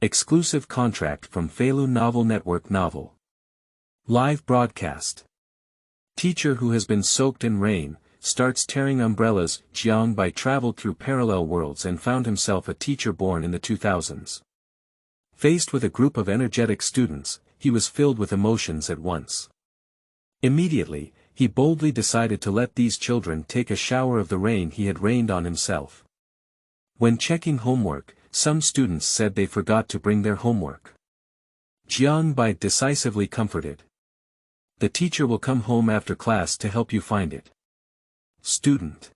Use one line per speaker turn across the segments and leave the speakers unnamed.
Exclusive contract from Feilu Novel Network Novel. Live broadcast. Teacher who has been soaked in rain, starts tearing umbrellas. Jiang Bai traveled through parallel worlds and found himself a teacher born in the 2000s. Faced with a group of energetic students, he was filled with emotions at once. Immediately, he boldly decided to let these children take a shower of the rain he had rained on himself. When checking homework, some students said they forgot to bring their homework. Jiang Bai decisively comforted. The teacher will come home after class to help you find it. Student.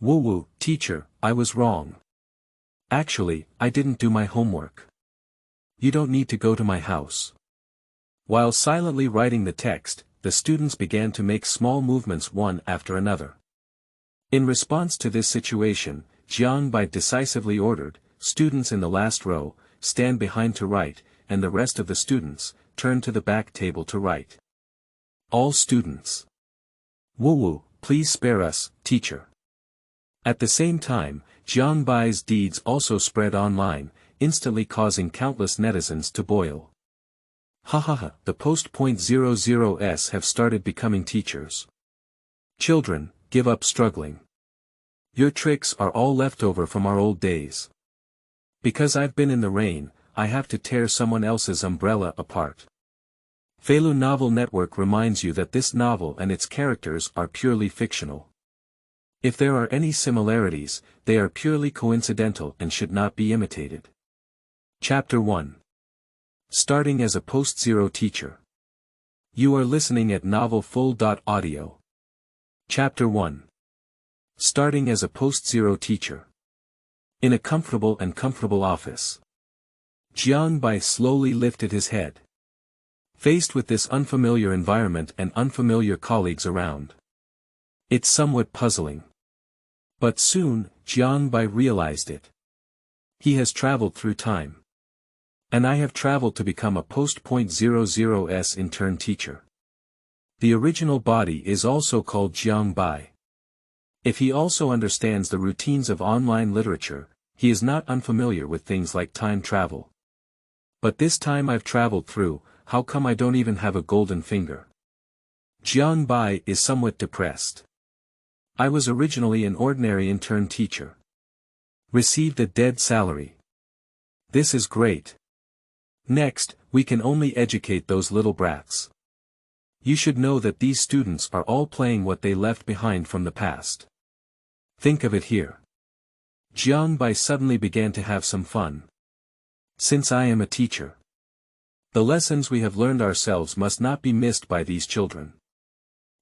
Woo, teacher, I was wrong. Actually, I didn't do my homework. You don't need to go to my house. While silently writing the text, the students began to make small movements one after another. In response to this situation, Jiang Bai decisively ordered, students in the last row, stand behind to write, and the rest of the students, turn to the back table to write. All students. Woo, please spare us, teacher. At the same time, Jiang Bai's deeds also spread online, instantly causing countless netizens to boil. The post.00s have started becoming teachers. Children, give up struggling. Your tricks are all leftover from our old days. Because I've been in the rain, I have to tear someone else's umbrella apart. Feilu Novel Network reminds you that this novel and its characters are purely fictional. If there are any similarities, they are purely coincidental and should not be imitated. Chapter 1. Starting as a Postzero teacher. You are listening at novelfull.audio. Chapter 1. Starting as a Postzero teacher. In a comfortable office. Jiang Bai slowly lifted his head. Faced with this unfamiliar environment and unfamiliar colleagues around. It's somewhat puzzling. But soon, Jiang Bai realized it. He has traveled through time. And I have traveled to become a post.00s intern teacher. The original body is also called Jiang Bai. If he also understands the routines of online literature, he is not unfamiliar with things like time travel. But this time I've traveled through, how come I don't even have a golden finger? Jiang Bai is somewhat depressed. I was originally an ordinary intern teacher. Received a dead salary. This is great. Next, we can only educate those little brats. You should know that these students are all playing what they left behind from the past. Think of it here. Jiang Bai suddenly began to have some fun. Since I am a teacher, the lessons we have learned ourselves must not be missed by these children.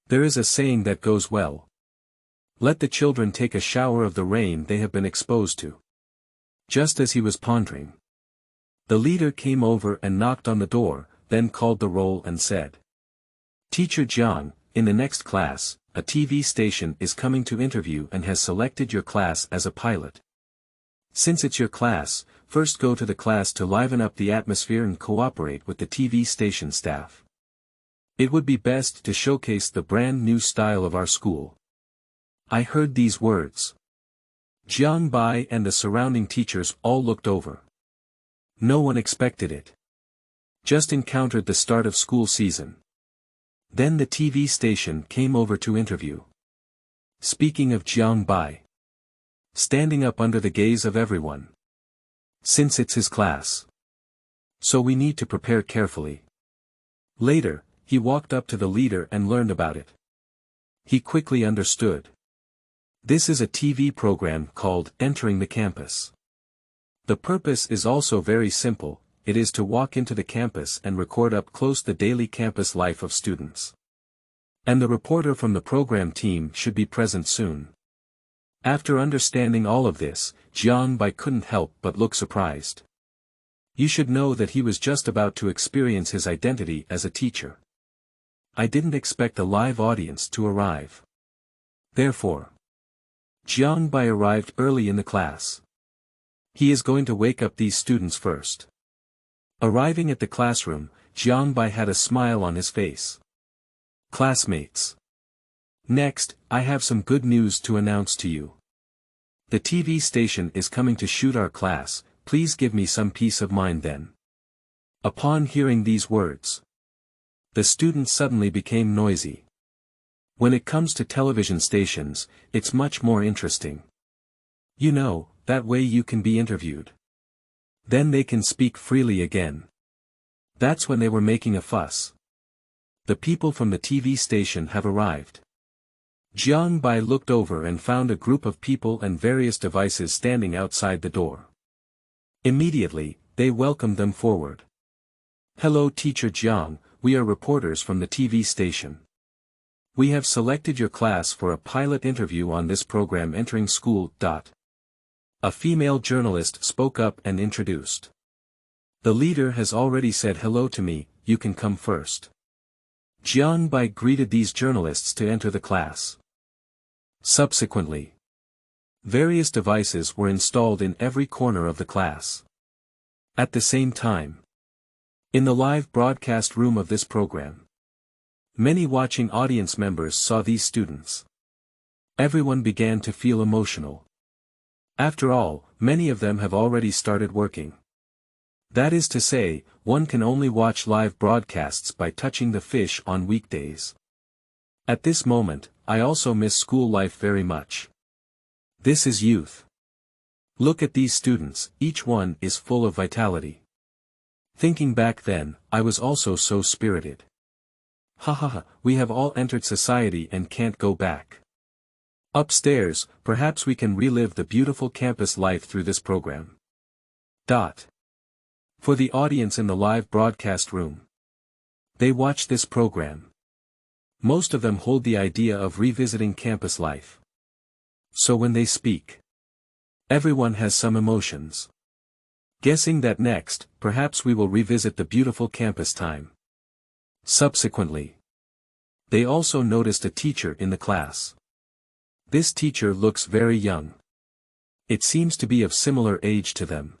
There is a saying that goes well. Let the children take a shower of the rain they have been exposed to. Just as he was pondering, the leader came over and knocked on the door, then called the roll and said, Teacher Jiang, in the next class, a TV station is coming to interview and has selected your class as a pilot. Since it's your class, first go to the class to liven up the atmosphere and cooperate with the TV station staff. It would be best to showcase the brand new style of our school. I heard these words. Jiang Bai and the surrounding teachers all looked over. No one expected it. Just encountered the start of school season. Then the TV station came over to interview. Speaking of Jiang Bai. Standing up under the gaze of everyone. Since it's his class. So we need to prepare carefully. Later, he walked up to the leader and learned about it. He quickly understood. This is a TV program called Entering the Campus. The purpose is also very simple, it is to walk into the campus and record up close the daily campus life of students. And the reporter from the program team should be present soon. After understanding all of this, Jiang Bai couldn't help but look surprised. You should know that he was just about to experience his identity as a teacher. I didn't expect a live audience to arrive. Therefore, Jiang Bai arrived early in the class. He is going to wake up these students first. Arriving at the classroom, Jiang Bai had a smile on his face. Classmates. Next, I have some good news to announce to you. The TV station is coming to shoot our class, please give me some peace of mind then. Upon hearing these words, the students suddenly became noisy. When it comes to television stations, it's much more interesting. You know, that way you can be interviewed. Then they can speak freely again. That's when they were making a fuss. The people from the TV station have arrived. Jiang Bai looked over and found a group of people and various devices standing outside the door. Immediately, they welcomed them forward. Hello Teacher Jiang, we are reporters from the TV station. We have selected your class for a pilot interview on this program Entering School. A female journalist spoke up and introduced. The leader has already said hello to me, you can come first. Jiang Bai greeted these journalists to enter the class. Subsequently, various devices were installed in every corner of the class. At the same time, in the live broadcast room of this program, many watching audience members saw these students. Everyone began to feel emotional. After all, many of them have already started working. That is to say, one can only watch live broadcasts by touching the fish on weekdays. At this moment, I also miss school life very much. This is youth. Look at these students, each one is full of vitality. Thinking back then, I was also so spirited. We have all entered society and can't go back. Upstairs, perhaps we can relive the beautiful campus life through this program. For the audience in the live broadcast room, they watch this program. Most of them hold the idea of revisiting campus life. So when they speak, everyone has some emotions. Guessing that next, perhaps we will revisit the beautiful campus time. Subsequently, they also noticed a teacher in the class. This teacher looks very young. It seems to be of similar age to them.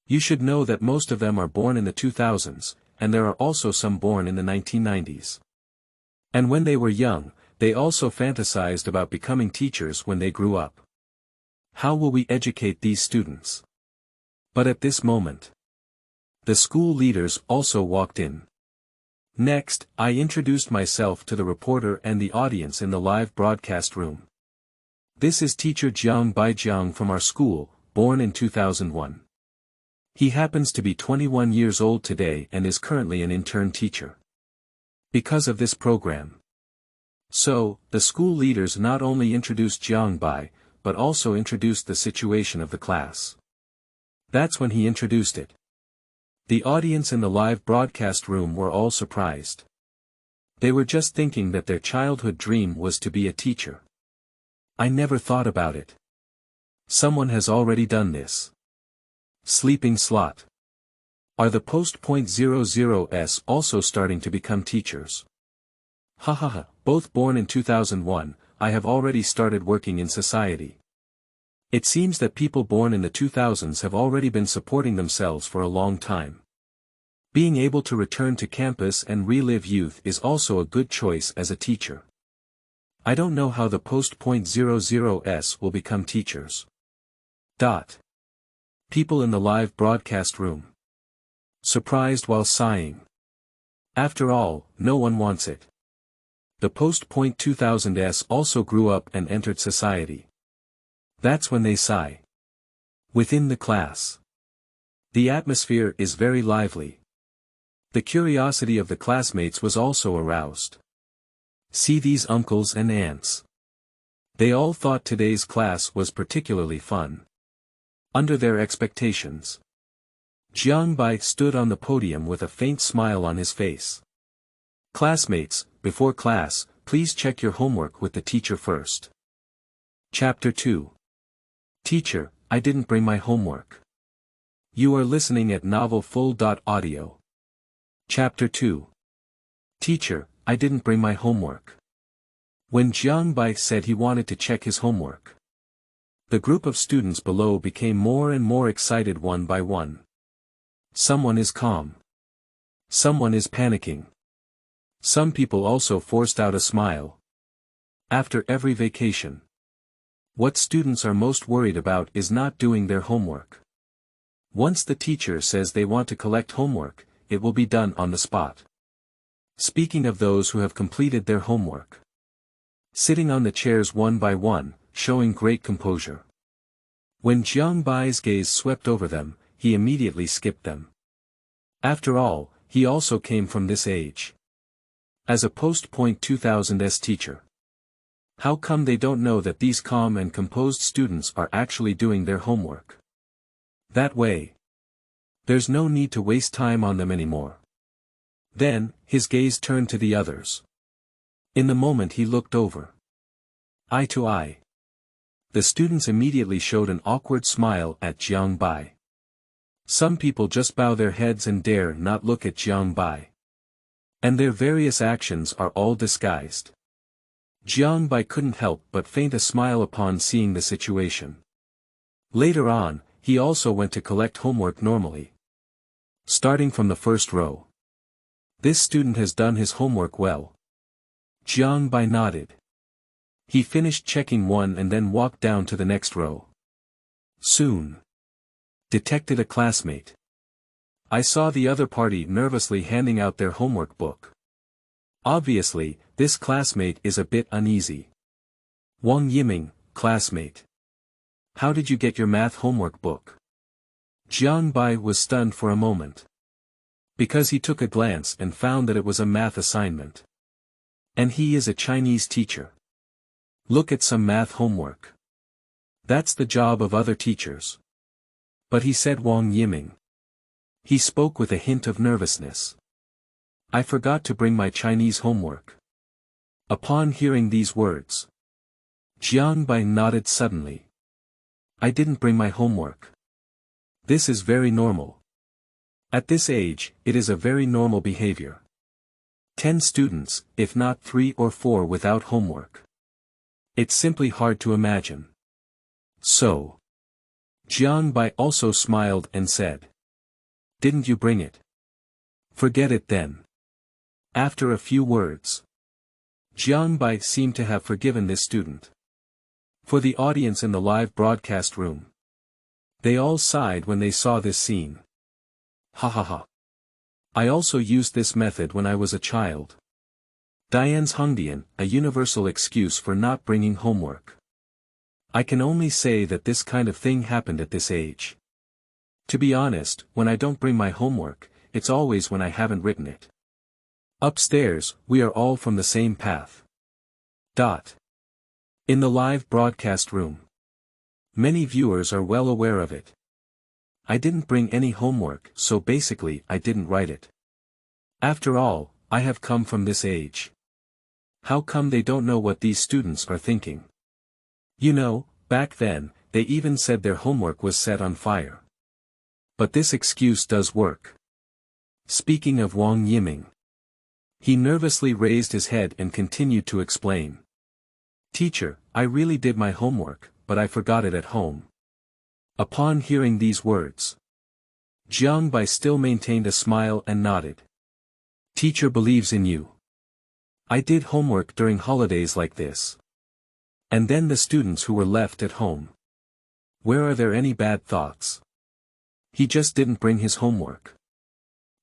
You should know that most of them are born in the 2000s, and there are also some born in the 1990s. And when they were young, they also fantasized about becoming teachers when they grew up. How will we educate these students? But at this moment, the school leaders also walked in. Next, I introduced myself to the reporter and the audience in the live broadcast room. This is teacher Jiang Bai from our school, born in 2001. He happens to be 21 years old today and is currently an intern teacher. Because of this program. So, the school leaders not only introduced Jiang Bai, but also introduced the situation of the class. That's when he introduced it. The audience in the live broadcast room were all surprised. They were just thinking that their childhood dream was to be a teacher. I never thought about it. Someone has already done this. Sleeping slot. Are the post.00s also starting to become teachers? Both born in 2001, I have already started working in society. It seems that people born in the 2000s have already been supporting themselves for a long time. Being able to return to campus and relive youth is also a good choice as a teacher. I don't know how the post.00s will become teachers. People in the live broadcast room. Surprised while sighing. After all, no one wants it. The post.2000s also grew up and entered society. That's when they sigh. Within the class, the atmosphere is very lively. The curiosity of the classmates was also aroused. See these uncles and aunts. They all thought today's class was particularly fun. Under their expectations, Jiang Bai stood on the podium with a faint smile on his face. Classmates, before class, please check your homework with the teacher first. Chapter 2. Teacher, I didn't bring my homework. You are listening at novelfull.audio. Chapter 2. Teacher, I didn't bring my homework. When Jiang Bai said he wanted to check his homework, the group of students below became more and more excited one by one. Someone is calm. Someone is panicking. Some people also forced out a smile. After every vacation, what students are most worried about is not doing their homework. Once the teacher says they want to collect homework, it will be done on the spot. Speaking of those who have completed their homework. Sitting on the chairs one by one, showing great composure. When Jiang Bai's gaze swept over them, he immediately skipped them. After all, he also came from this age. As a post-2000s teacher. How come they don't know that these calm and composed students are actually doing their homework? That way. There's no need to waste time on them anymore. Then, his gaze turned to the others. In the moment he looked over. Eye to eye. The students immediately showed an awkward smile at Jiang Bai. Some people just bow their heads and dare not look at Jiang Bai. And their various actions are all disguised. Jiang Bai couldn't help but feign a smile upon seeing the situation. Later on, he also went to collect homework normally. Starting from the first row. This student has done his homework well. Jiang Bai nodded. He finished checking one and then walked down to the next row. Soon. Detected a classmate. I saw the other party nervously handing out their homework book. Obviously, this classmate is a bit uneasy. Wang Yiming, classmate. How did you get your math homework book? Jiang Bai was stunned for a moment. Because he took a glance and found that it was a math assignment. And he is a Chinese teacher. Look at some math homework. That's the job of other teachers. But he said Wang Yiming. He spoke with a hint of nervousness. I forgot to bring my Chinese homework. Upon hearing these words, Jiang Bai nodded suddenly. I didn't bring my homework. This is very normal. At this age, it is a very normal behavior. 10 students, if not 3 or 4 without homework. It's simply hard to imagine. So. Jiang Bai also smiled and said. Didn't you bring it? Forget it then. After a few words. Jiang Bai seemed to have forgiven this student. For the audience in the live broadcast room. They all sighed when they saw this scene. Ha ha ha. I also used this method when I was a child. Diane's Hongdian, a universal excuse for not bringing homework. I can only say that this kind of thing happened at this age. To be honest, when I don't bring my homework, it's always when I haven't written it. Upstairs, we are all from the same path. In the live broadcast room. Many viewers are well aware of it. I didn't bring any homework, so basically I didn't write it. After all, I have come from this age. How come they don't know what these students are thinking? You know, back then, they even said their homework was set on fire. But this excuse does work. Speaking of Wang Yiming. He nervously raised his head and continued to explain. Teacher, I really did my homework, but I forgot it at home. Upon hearing these words, Jiang Bai still maintained a smile and nodded. Teacher believes in you. I did homework during holidays like this. And then the students who were left at home. Where are there any bad thoughts? He just didn't bring his homework.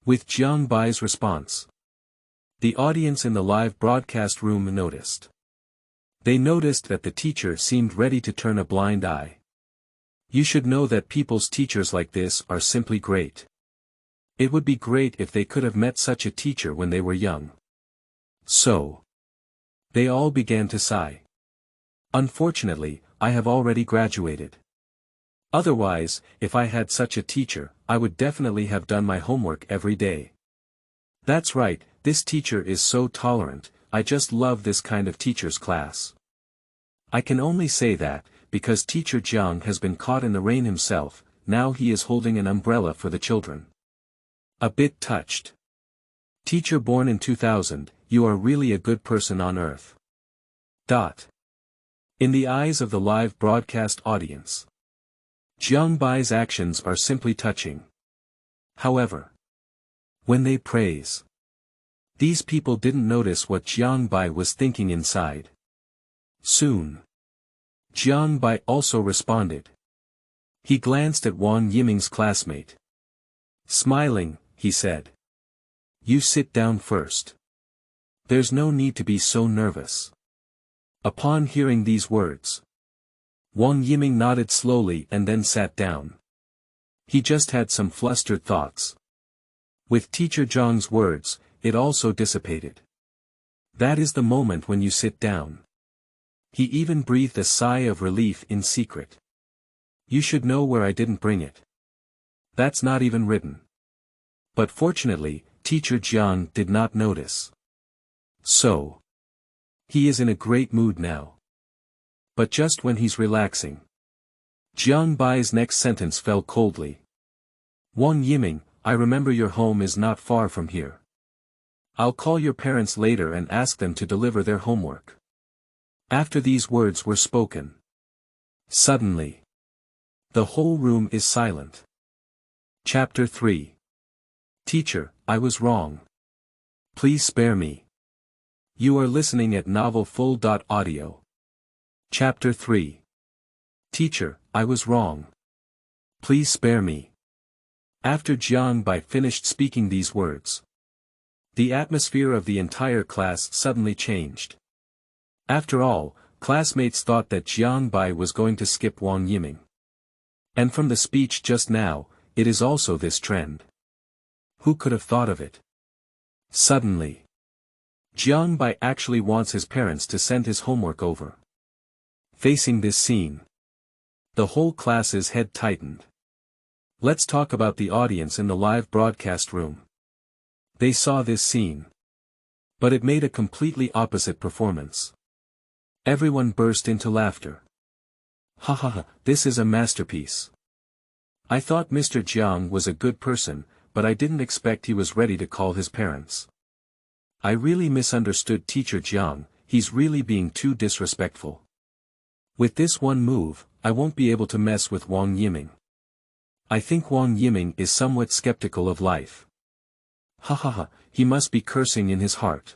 With Jiang Bai's response, the audience in the live broadcast room noticed. They noticed that the teacher seemed ready to turn a blind eye. You should know that people's teachers like this are simply great. It would be great if they could have met such a teacher when they were young. So. They all began to sigh. Unfortunately, I have already graduated. Otherwise, if I had such a teacher, I would definitely have done my homework every day. That's right, this teacher is so tolerant, I just love this kind of teacher's class. I can only say that, because teacher Jiang has been caught in the rain himself, now he is holding an umbrella for the children. A bit touched. Teacher born in 2000, you are really a good person on earth. In the eyes of the live broadcast audience, Jiang Bai's actions are simply touching. However, when they praise, these people didn't notice what Jiang Bai was thinking inside. Soon, Jiang Bai also responded. He glanced at Wang Yiming's classmate. Smiling, he said. You sit down first. There's no need to be so nervous. Upon hearing these words, Wang Yiming nodded slowly and then sat down. He just had some flustered thoughts. With Teacher Jiang's words, it also dissipated. That is the moment when you sit down. He even breathed a sigh of relief in secret. You should know where I didn't bring it. That's not even written. But fortunately, Teacher Jiang did not notice. So, he is in a great mood now. But just when he's relaxing, Jiang Bai's next sentence fell coldly. Wang Yiming, I remember your home is not far from here. I'll call your parents later and ask them to deliver their homework. After these words were spoken, suddenly, the whole room is silent. Chapter 3. Teacher, I was wrong. Please spare me. You are listening at novelfull.audio. Chapter 3. Teacher, I was wrong. Please spare me. After Jiang Bai finished speaking these words, the atmosphere of the entire class suddenly changed. After all, classmates thought that Jiang Bai was going to skip Wang Yiming. And from the speech just now, it is also this trend. Who could have thought of it? Suddenly, Jiang Bai actually wants his parents to send his homework over. Facing this scene, the whole class's head tightened. Let's talk about the audience in the live broadcast room. They saw this scene. But it made a completely opposite performance. Everyone burst into laughter. Ha ha ha, this is a masterpiece. I thought Mr. Jiang was a good person, but I didn't expect he was ready to call his parents. I really misunderstood Teacher Jiang, he's really being too disrespectful. With this one move, I won't be able to mess with Wang Yiming. I think Wang Yiming is somewhat skeptical of life. Ha ha ha, he must be cursing in his heart.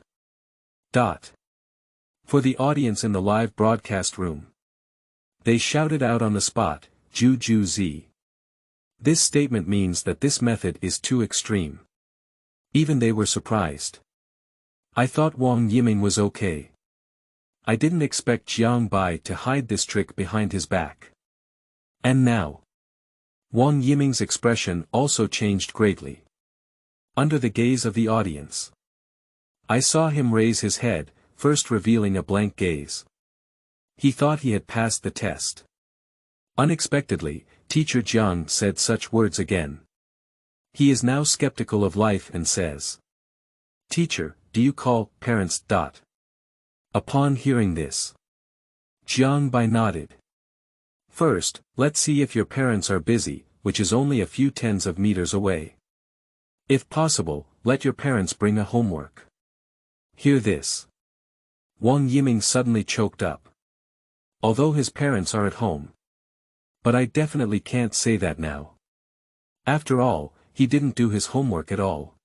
For the audience in the live broadcast room, they shouted out on the spot, Ju Ju Zi. This statement means that this method is too extreme. Even they were surprised. I thought Wang Yiming was okay. I didn't expect Jiang Bai to hide this trick behind his back. And now, Wang Yiming's expression also changed greatly. Under the gaze of the audience, I saw him raise his head, first revealing a blank gaze. He thought he had passed the test. Unexpectedly, Teacher Jiang said such words again. He is now skeptical of life and says, Teacher, do you call parents? Upon hearing this, Jiang Bai nodded. First, let's see if your parents are busy, which is only a few tens of meters away. If possible, let your parents bring a homework. Hear this. Wang Yiming suddenly choked up. Although his parents are at home. But I definitely can't say that now. After all, he didn't do his homework at all.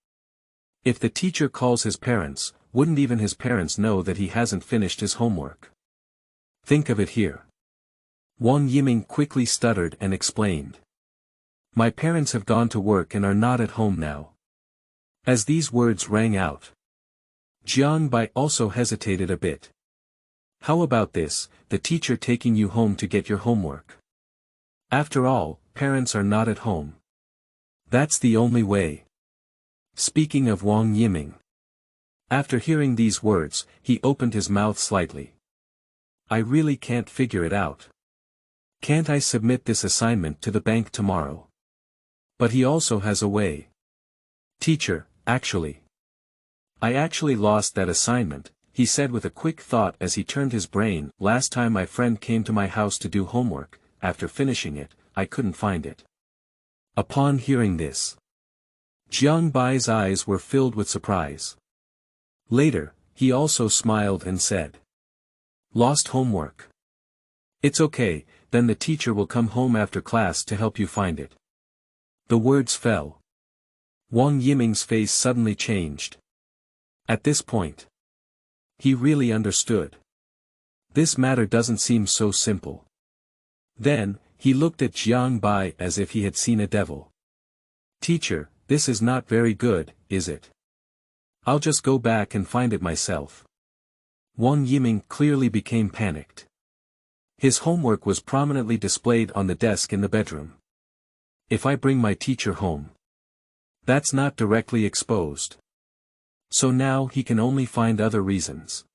If the teacher calls his parents, wouldn't even his parents know that he hasn't finished his homework? Think of it here. Wang Yiming quickly stuttered and explained. My parents have gone to work and are not at home now. As these words rang out, Jiang Bai also hesitated a bit. How about this, the teacher taking you home to get your homework? After all, parents are not at home. That's the only way. Speaking of Wang Yiming. After hearing these words, he opened his mouth slightly. I really can't figure it out. Can't I submit this assignment to the bank tomorrow? But he also has a way. Teacher, actually. I actually lost that assignment, he said with a quick thought as he turned his brain. Last time my friend came to my house to do homework, after finishing it, I couldn't find it. Upon hearing this, Jiang Bai's eyes were filled with surprise. Later, he also smiled and said, Lost homework. It's okay, then the teacher will come home after class to help you find it. The words fell. Wang Yiming's face suddenly changed. At this point, he really understood. This matter doesn't seem so simple. Then, he looked at Jiang Bai as if he had seen a devil. "Teacher, this is not very good, is it? I'll just go back and find it myself." Wang Yiming clearly became panicked. His homework was prominently displayed on the desk in the bedroom. "If I bring my teacher home, that's not directly exposed." So now he can only find other reasons.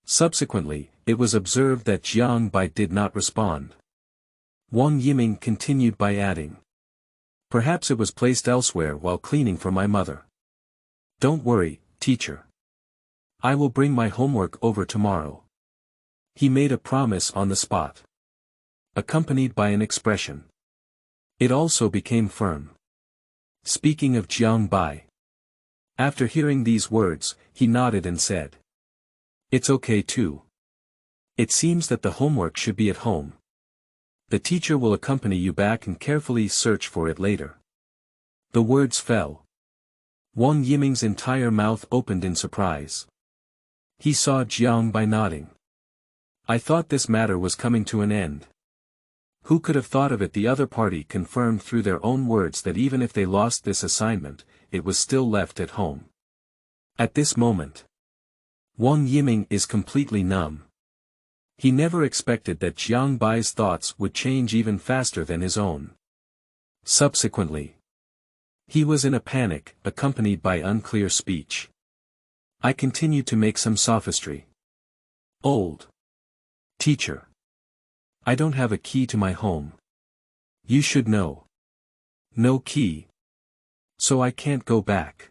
Subsequently, it was observed that Jiang Bai did not respond. Wang Yiming continued by adding, "Perhaps it was placed elsewhere while cleaning for my mother. Don't worry, teacher. I will bring my homework over tomorrow." He made a promise on the spot, accompanied by an expression. It also became firm. Speaking of Jiang Bai, after hearing these words, he nodded and said, "It's okay too. It seems that the homework should be at home. The teacher will accompany you back and carefully search for it later." The words fell. Wang Yiming's entire mouth opened in surprise. He saw Jiang Bai nodding. "I thought this matter was coming to an end." Who could have thought of it? The other party confirmed through their own words that even if they lost this assignment, it was still left at home. At this moment, Wang Yiming is completely numb. He never expected that Jiang Bai's thoughts would change even faster than his own. Subsequently, he was in a panic, accompanied by unclear speech. "I continue to make some sophistry. Old teacher, I don't have a key to my home. You should know. No key. So I can't go back."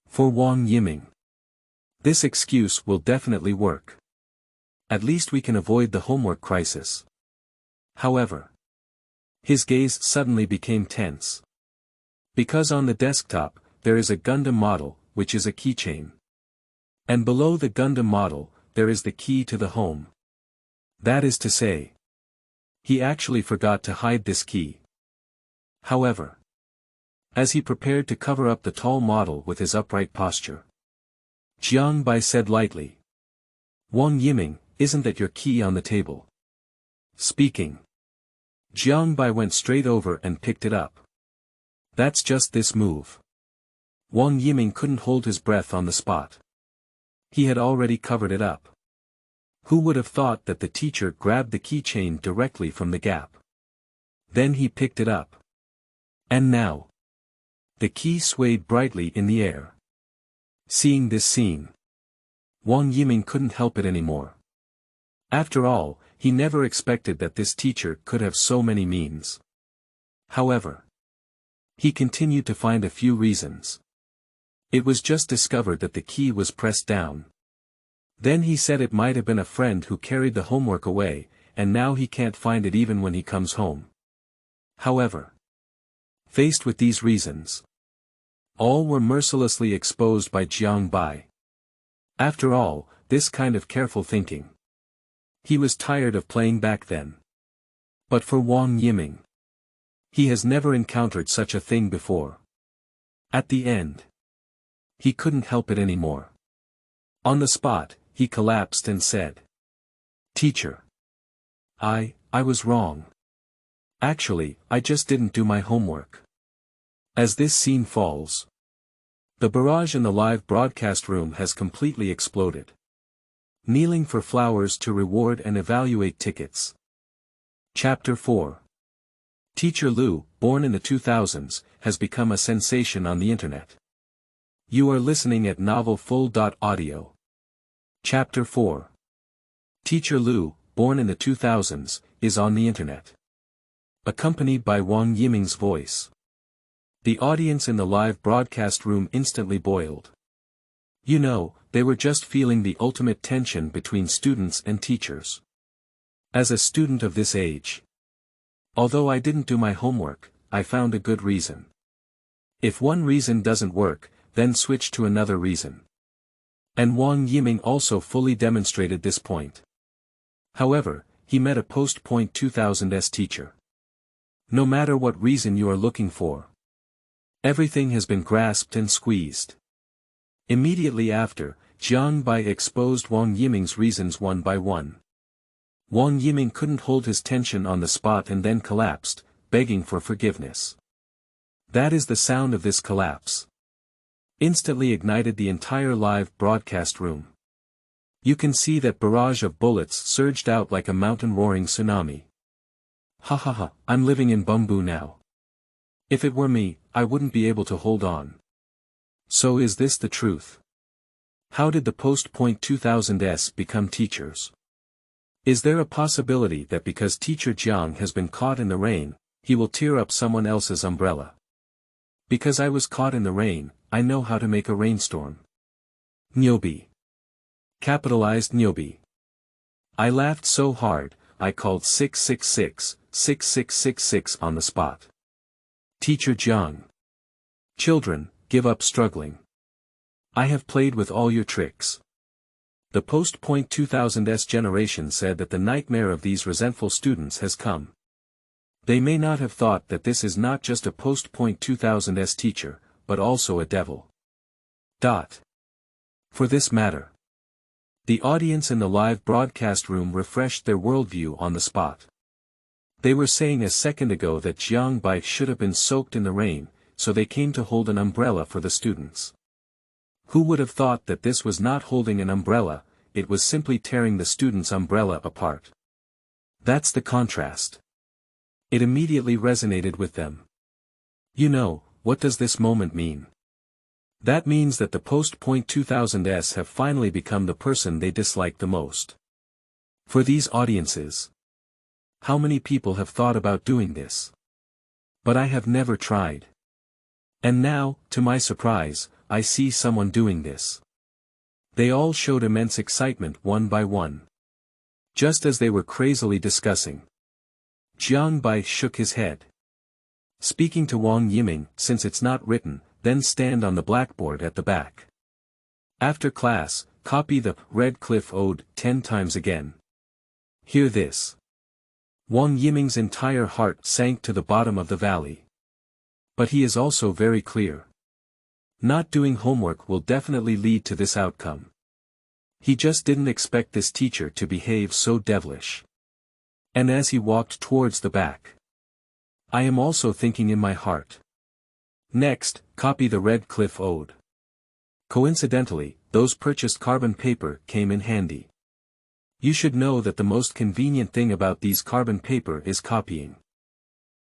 For Wang Yiming, this excuse will definitely work. At least we can avoid the homework crisis. However, his gaze suddenly became tense. Because on the desktop, there is a Gundam model, which is a keychain. And below the Gundam model, there is the key to the home. That is to say, he actually forgot to hide this key. However, as he prepared to cover up the tall model with his upright posture, Jiang Bai said lightly, "Wang Yiming, isn't that your key on the table?" Speaking, Jiang Bai went straight over and picked it up. That's just this move. Wang Yiming couldn't hold his breath on the spot. He had already covered it up. Who would have thought that the teacher grabbed the keychain directly from the gap? Then he picked it up. And now, the key swayed brightly in the air. Seeing this scene, Wang Yiming couldn't help it anymore. After all, he never expected that this teacher could have so many means. However, he continued to find a few reasons. It was just discovered that the key was pressed down. Then he said it might have been a friend who carried the homework away, and now he can't find it even when he comes home. However, faced with these reasons, all were mercilessly exposed by Jiang Bai. After all, this kind of careful thinking. He was tired of playing back then. But for Wang Yiming, he has never encountered such a thing before. At the end, he couldn't help it anymore. On the spot, he collapsed and said, "Teacher, I was wrong. Actually, I just didn't do my homework." As this scene falls, the barrage in the live broadcast room has completely exploded. Kneeling for flowers to reward and evaluate tickets. Chapter 4. Teacher Lu, born in the 2000s, has become a sensation on the internet. You are listening at novelfull.audio. Chapter 4. Teacher Lu, born in the 2000s, is on the internet. Accompanied by Wang Yiming's voice. The audience in the live broadcast room instantly boiled. You know, they were just feeling the ultimate tension between students and teachers. As a student of this age, although I didn't do my homework, I found a good reason. If one reason doesn't work, then switch to another reason. And Wang Yiming also fully demonstrated this point. However, he met a post-point 2000s teacher. No matter what reason you are looking for, everything has been grasped and squeezed. Immediately after, Jiang Bai exposed Wang Yiming's reasons one by one. Wang Yiming couldn't hold his tension on the spot and then collapsed, begging for forgiveness. That is the sound of this collapse. Instantly ignited the entire live broadcast room. You can see that barrage of bullets surged out like a mountain-roaring tsunami. Ha ha ha, I'm living in Bumbu now. If it were me, I wouldn't be able to hold on. So is this the truth? How did the post-2000s become teachers? Is there a possibility that because teacher Jiang has been caught in the rain, he will tear up someone else's umbrella? Because I was caught in the rain, I know how to make a rainstorm. Nyobi. Capitalized Nyobi. I laughed so hard, I called 666, 6666 on the spot. Teacher Jiang. Children, give up struggling. I have played with all your tricks. The post-2000s generation said that the nightmare of these resentful students has come. They may not have thought that this is not just a post-2000s teacher, but also a devil. For this matter. The audience in the live broadcast room refreshed their worldview on the spot. They were saying a second ago that Jiang Bai should have been soaked in the rain, so they came to hold an umbrella for the students. Who would have thought that this was not holding an umbrella, it was simply tearing the student's umbrella apart. That's the contrast. It immediately resonated with them. You know, what does this moment mean? That means that the post-2000s have finally become the person they dislike the most. For these audiences. How many people have thought about doing this? But I have never tried. And now, to my surprise, I see someone doing this. They all showed immense excitement one by one. Just as they were crazily discussing. Jiang Bai shook his head. Speaking to Wang Yiming, since it's not written, then stand on the blackboard at the back. After class, copy the Red Cliff Ode 10 times again. Hear this. Wang Yiming's entire heart sank to the bottom of the valley. But he is also very clear. Not doing homework will definitely lead to this outcome. He just didn't expect this teacher to behave so devilish. And as he walked towards the back. I am also thinking in my heart. Next, copy the Red Cliff Ode. Coincidentally, those purchased carbon paper came in handy. You should know that the most convenient thing about these carbon paper is copying.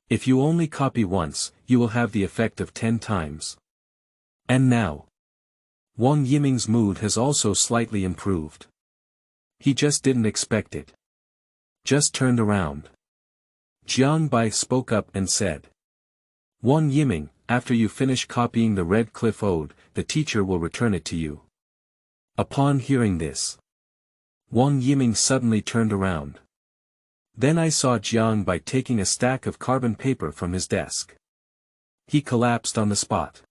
If you only copy once, you will have the effect of 10 times. And now. Wang Yiming's mood has also slightly improved. He just didn't expect it. Just turned around. Jiang Bai spoke up and said. Wang Yiming, after you finish copying the Red Cliff Ode, the teacher will return it to you. Upon hearing this. Wang Yiming suddenly turned around. Then I saw Jiang Bai taking a stack of carbon paper from his desk. He collapsed on the spot.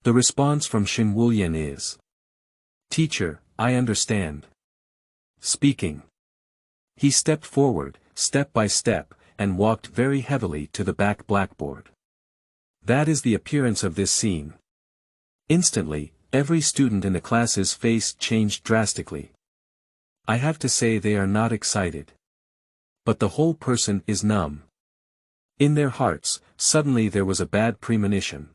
The response from Xin Wulian is. Teacher, I understand. Speaking. He stepped forward, step by step, and walked very heavily to the back blackboard. That is the appearance of this scene. Instantly, every student in the class's face changed drastically. I have to say they are not excited. But the whole person is numb. In their hearts, suddenly there was a bad premonition.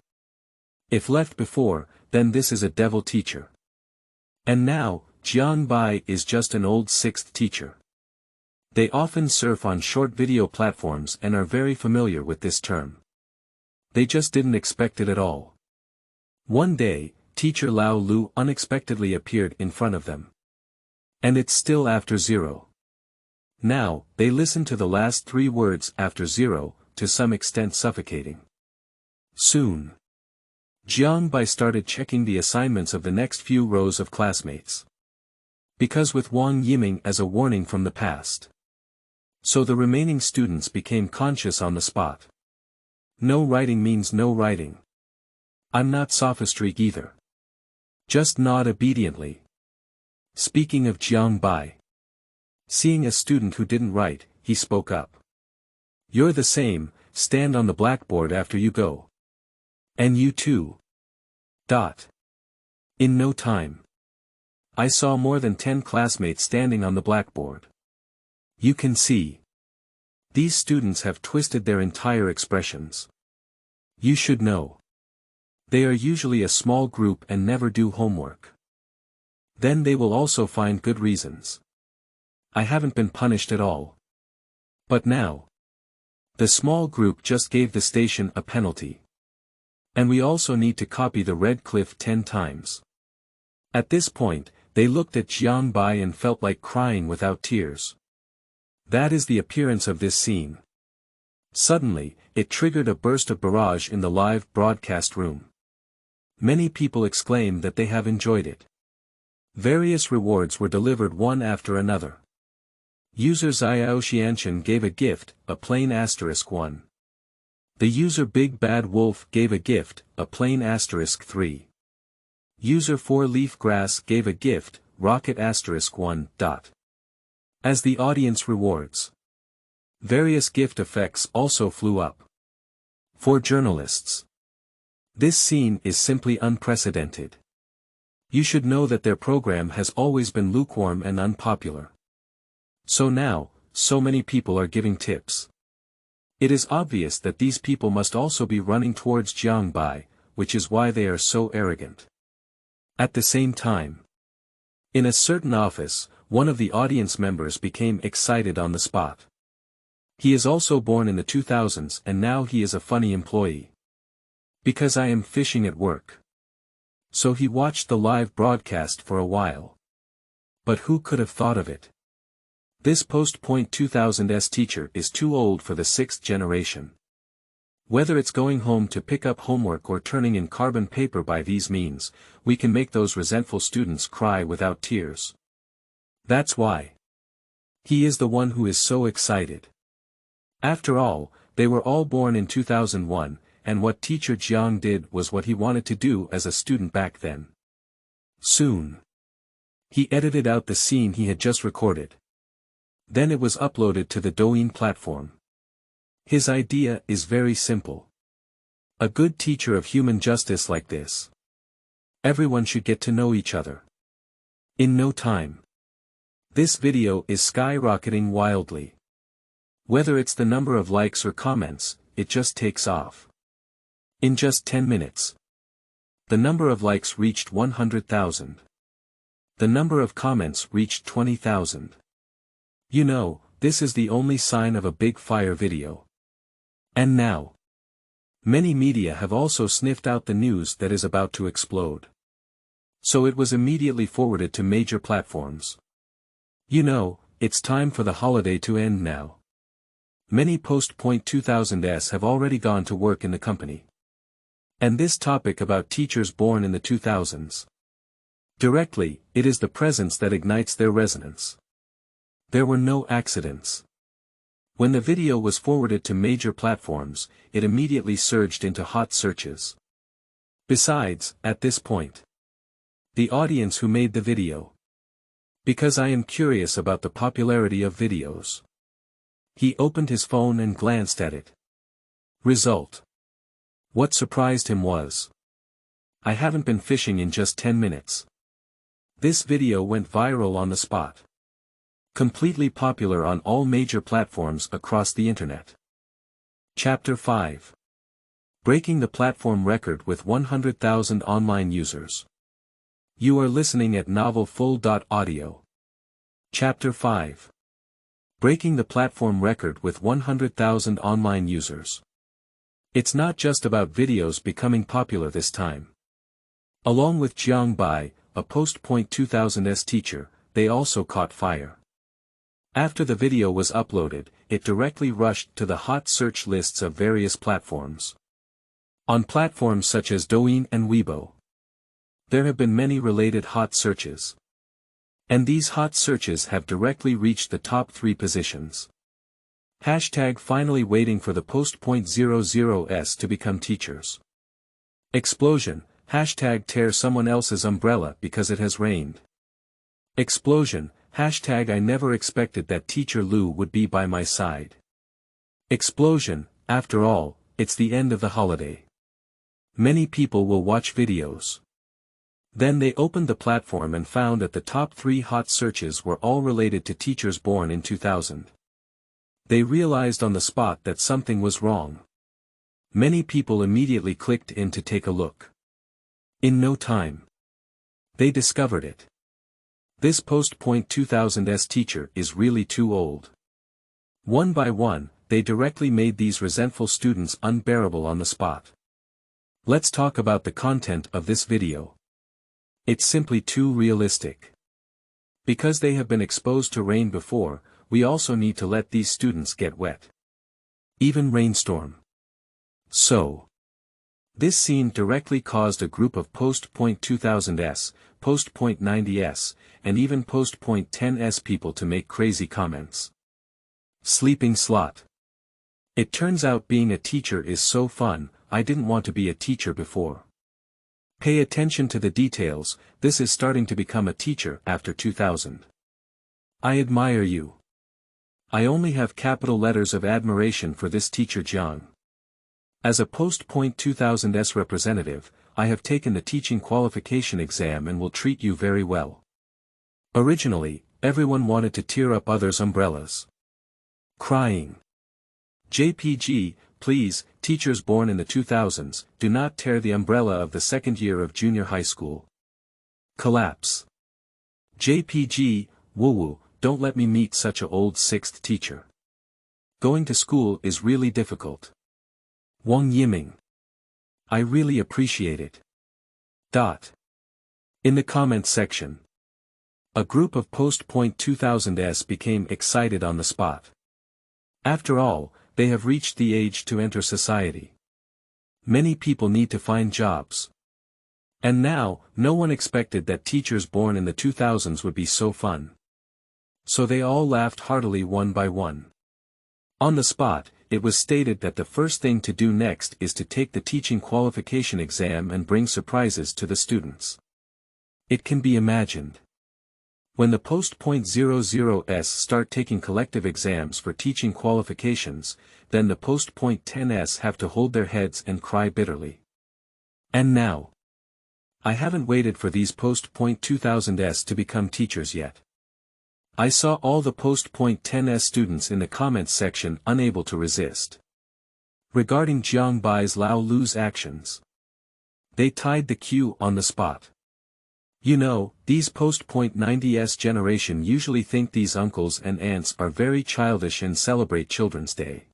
If left before, then this is a devil teacher. And now, Jiang Bai is just an old sixth teacher. They often surf on short video platforms and are very familiar with this term. They just didn't expect it at all. One day, teacher Lao Lu unexpectedly appeared in front of them. And it's still after 0. Now, they listen to the last 3 words after 0, to some extent suffocating. Soon. Jiang Bai started checking the assignments of the next few rows of classmates. Because with Wang Yiming as a warning from the past. So the remaining students became conscious on the spot. No writing means no writing. I'm not sophistry either. Just nod obediently. Speaking of Jiang Bai. Seeing a student who didn't write, he spoke up. You're the same, stand on the blackboard after you go. And you too. In no time. I saw more than 10 classmates standing on the blackboard. You can see. These students have twisted their entire expressions. You should know. They are usually a small group and never do homework. Then they will also find good reasons. I haven't been punished at all. But now. The small group just gave the station a penalty. And we also need to copy the red cliff 10 times. At this point, they looked at Jiang Bai and felt like crying without tears. That is the appearance of this scene. Suddenly, it triggered a burst of barrage in the live broadcast room. Many people exclaimed that they have enjoyed it. Various rewards were delivered one after another. User Xiaoxianshan gave a gift, a plain *1. The user Big Bad Wolf gave a gift, a plain *3. User 4 Leaf Grass gave a gift, rocket *1. As the audience rewards. Various gift effects also flew up. For journalists. This scene is simply unprecedented. You should know that their program has always been lukewarm and unpopular. So now, so many people are giving tips. It is obvious that these people must also be running towards Jiang Bai, which is why they are so arrogant. At the same time. In a certain office, one of the audience members became excited on the spot. He is also born in the 2000s and now he is a funny employee. Because I am fishing at work. So he watched the live broadcast for a while. But who could have thought of it? This post-2000s teacher is too old for the 6th generation. Whether it's going home to pick up homework or turning in carbon paper by these means, we can make those resentful students cry without tears. That's why. He is the one who is so excited. After all, they were all born in 2001, and what teacher Jiang did was what he wanted to do as a student back then. Soon. He edited out the scene he had just recorded. Then it was uploaded to the Douyin platform. His idea is very simple. A good teacher of human justice like this. Everyone should get to know each other. In no time. This video is skyrocketing wildly. Whether it's the number of likes or comments, it just takes off. In just 10 minutes. The number of likes reached 100,000. The number of comments reached 20,000. You know, this is the only sign of a big fire video. And now. Many media have also sniffed out the news that is about to explode. So it was immediately forwarded to major platforms. You know, it's time for the holiday to end now. Many post-2000s have already gone to work in the company. And this topic about teachers born in the 2000s. Directly, it is the presence that ignites their resonance. There were no accidents. When the video was forwarded to major platforms, it immediately surged into hot searches. Besides, at this point, the audience who made the video. Because I am curious about the popularity of videos. He opened his phone and glanced at it. Result. What surprised him was. I haven't been fishing in just 10 minutes. This video went viral on the spot. Completely popular on all major platforms across the internet. Chapter 5. Breaking the platform record with 100,000 online users. You are listening at novelfull.audio. Chapter 5. Breaking the platform record with 100,000 online users. It's not just about videos becoming popular this time. Along with Jiang Bai, a post-2000s teacher, they also caught fire. After the video was uploaded, it directly rushed to the hot search lists of various platforms. On platforms such as Douyin and Weibo, there have been many related hot searches. And these hot searches have directly reached the top 3 positions. Hashtag finally waiting for the post.00s to become teachers. Explosion, hashtag tear someone else's umbrella because it has rained. Explosion, hashtag I never expected that teacher Lu would be by my side. Explosion, after all, it's the end of the holiday. Many people will watch videos. Then they opened the platform and found that the top 3 hot searches were all related to teachers born in 2000. They realized on the spot that something was wrong. Many people immediately clicked in to take a look. In no time, they discovered it. This post-2000s teacher is really too old. One by one, they directly made these resentful students unbearable on the spot. Let's talk about the content of this video. It's simply too realistic. Because they have been exposed to rain before, we also need to let these students get wet. Even rainstorm. So, this scene directly caused a group of post-2000s, post-90s, and even post-10s people to make crazy comments. Sleeping slot. It turns out being a teacher is so fun, I didn't want to be a teacher before. Pay attention to the details, this is starting to become a teacher after 2000. I admire you. I only have capital letters of admiration for this teacher Jiang. As a post-2000s representative, I have taken the teaching qualification exam and will treat you very well. Originally, everyone wanted to tear up others' umbrellas. Crying. JPG, please, teachers born in the 2000s, do not tear the umbrella of the second year of junior high school. Collapse. JPG, woo-woo, don't let me meet such a old 6th teacher. Going to school is really difficult. Wang Yiming. I really appreciate it. In the comments section, a group of post-2000s became excited on the spot. After all, they have reached the age to enter society. Many people need to find jobs. And now, no one expected that teachers born in the 2000s would be so fun. So they all laughed heartily one by one. On the spot, it was stated that the first thing to do next is to take the teaching qualification exam and bring surprises to the students. It can be imagined. When the post-00s start taking collective exams for teaching qualifications, then the post-10s have to hold their heads and cry bitterly. And now, I haven't waited for these post-2000s to become teachers yet. I saw all the post-10s students in the comments section unable to resist. Regarding Jiang Bai's Lao Lu's actions, they tied the queue on the spot. You know, these post-90s generation usually think these uncles and aunts are very childish and celebrate Children's Day.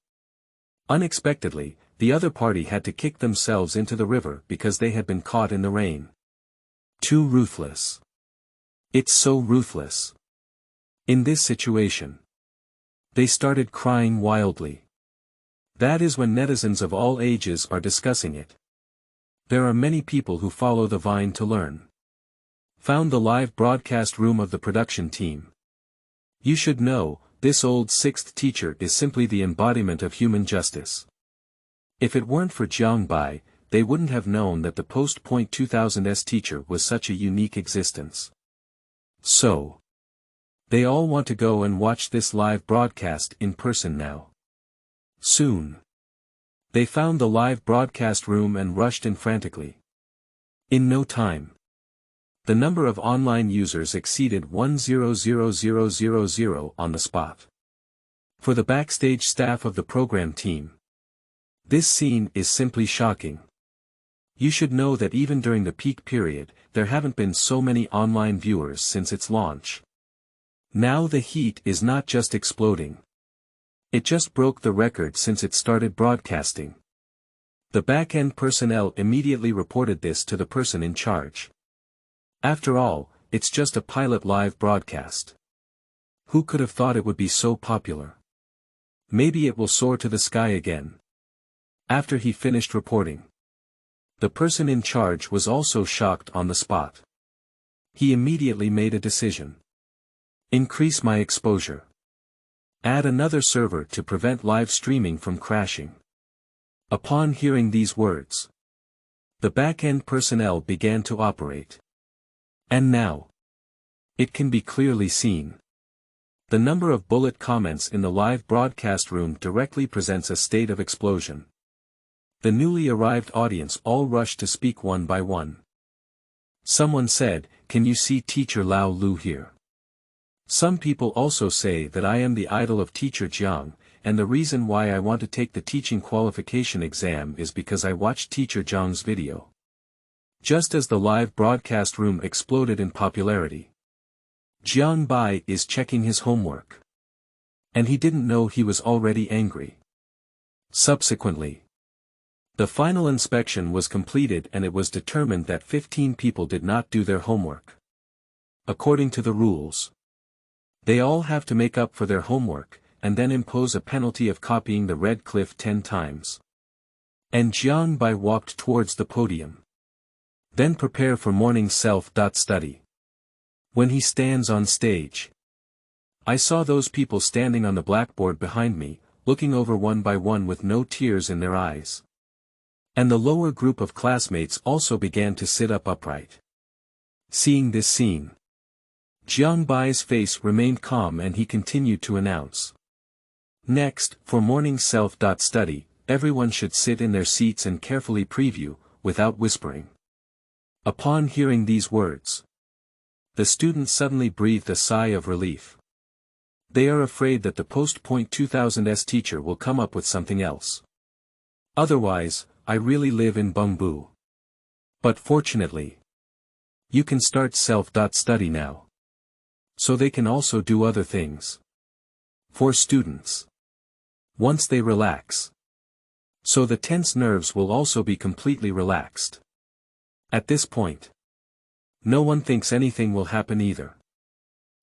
Unexpectedly, the other party had to kick themselves into the river because they had been caught in the rain. Too ruthless. It's so ruthless. In this situation, they started crying wildly. That is when netizens of all ages are discussing it. There are many people who follow the Vine to learn. Found the live broadcast room of the production team. You should know, this old 6th teacher is simply the embodiment of human justice. If it weren't for Jiang Bai, they wouldn't have known that the post-2000s teacher was such a unique existence. So, they all want to go and watch this live broadcast in person now. Soon. They found the live broadcast room and rushed in frantically. In no time, the number of online users exceeded 100,000 on the spot. For the backstage staff of the program team, this scene is simply shocking. You should know that even during the peak period, there haven't been so many online viewers since its launch. Now the heat is not just exploding. It just broke the record since it started broadcasting. The back-end personnel immediately reported this to the person in charge. After all, it's just a pilot live broadcast. Who could have thought it would be so popular? Maybe it will soar to the sky again. After he finished reporting, the person in charge was also shocked on the spot. He immediately made a decision. Increase my exposure. Add another server to prevent live streaming from crashing. Upon hearing these words, the back-end personnel began to operate. And now, it can be clearly seen. The number of bullet comments in the live broadcast room directly presents a state of explosion. The newly arrived audience all rushed to speak one by one. Someone said, "Can you see Teacher Lao Lu here?" Some people also say that I am the idol of Teacher Jiang, and the reason why I want to take the teaching qualification exam is because I watched Teacher Jiang's video. Just as the live broadcast room exploded in popularity. Jiang Bai is checking his homework. And he didn't know he was already angry. Subsequently, the final inspection was completed and it was determined that 15 people did not do their homework. According to the rules, they all have to make up for their homework, and then impose a penalty of copying the red cliff 10 times. And Jiang Bai walked towards the podium. Then prepare for morning self-study. When he stands on stage, I saw those people standing on the blackboard behind me, looking over one by one with no tears in their eyes. And the lower group of classmates also began to sit up upright. Seeing this scene, Jiang Bai's face remained calm and he continued to announce. Next, for morning self-study, everyone should sit in their seats and carefully preview, without whispering. Upon hearing these words, the students suddenly breathed a sigh of relief. They are afraid that the post-2000s teacher will come up with something else. Otherwise, I really live in Bengbu. But fortunately, you can start self-study now. So they can also do other things. For students, once they relax, so the tense nerves will also be completely relaxed. At this point, no one thinks anything will happen either.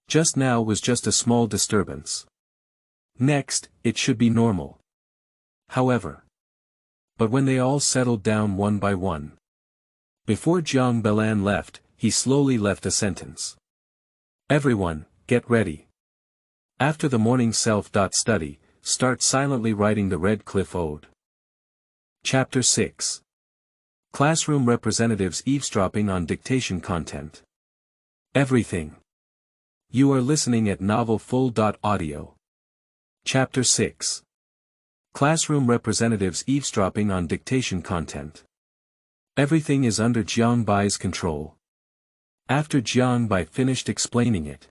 Just now was just a small disturbance. Next, it should be normal. However, but when they all settled down one by one, before Jiang Belan left, he slowly left a sentence. Everyone, get ready. After the morning self-study, start silently writing the Red Cliff Ode. Chapter 6. Classroom Representatives Eavesdropping on Dictation Content. Everything. You are listening at Novel Full.audio. Chapter 6. Classroom Representatives Eavesdropping on Dictation Content. Everything is under Jiang Bai's control. After Jiang Bai finished explaining it,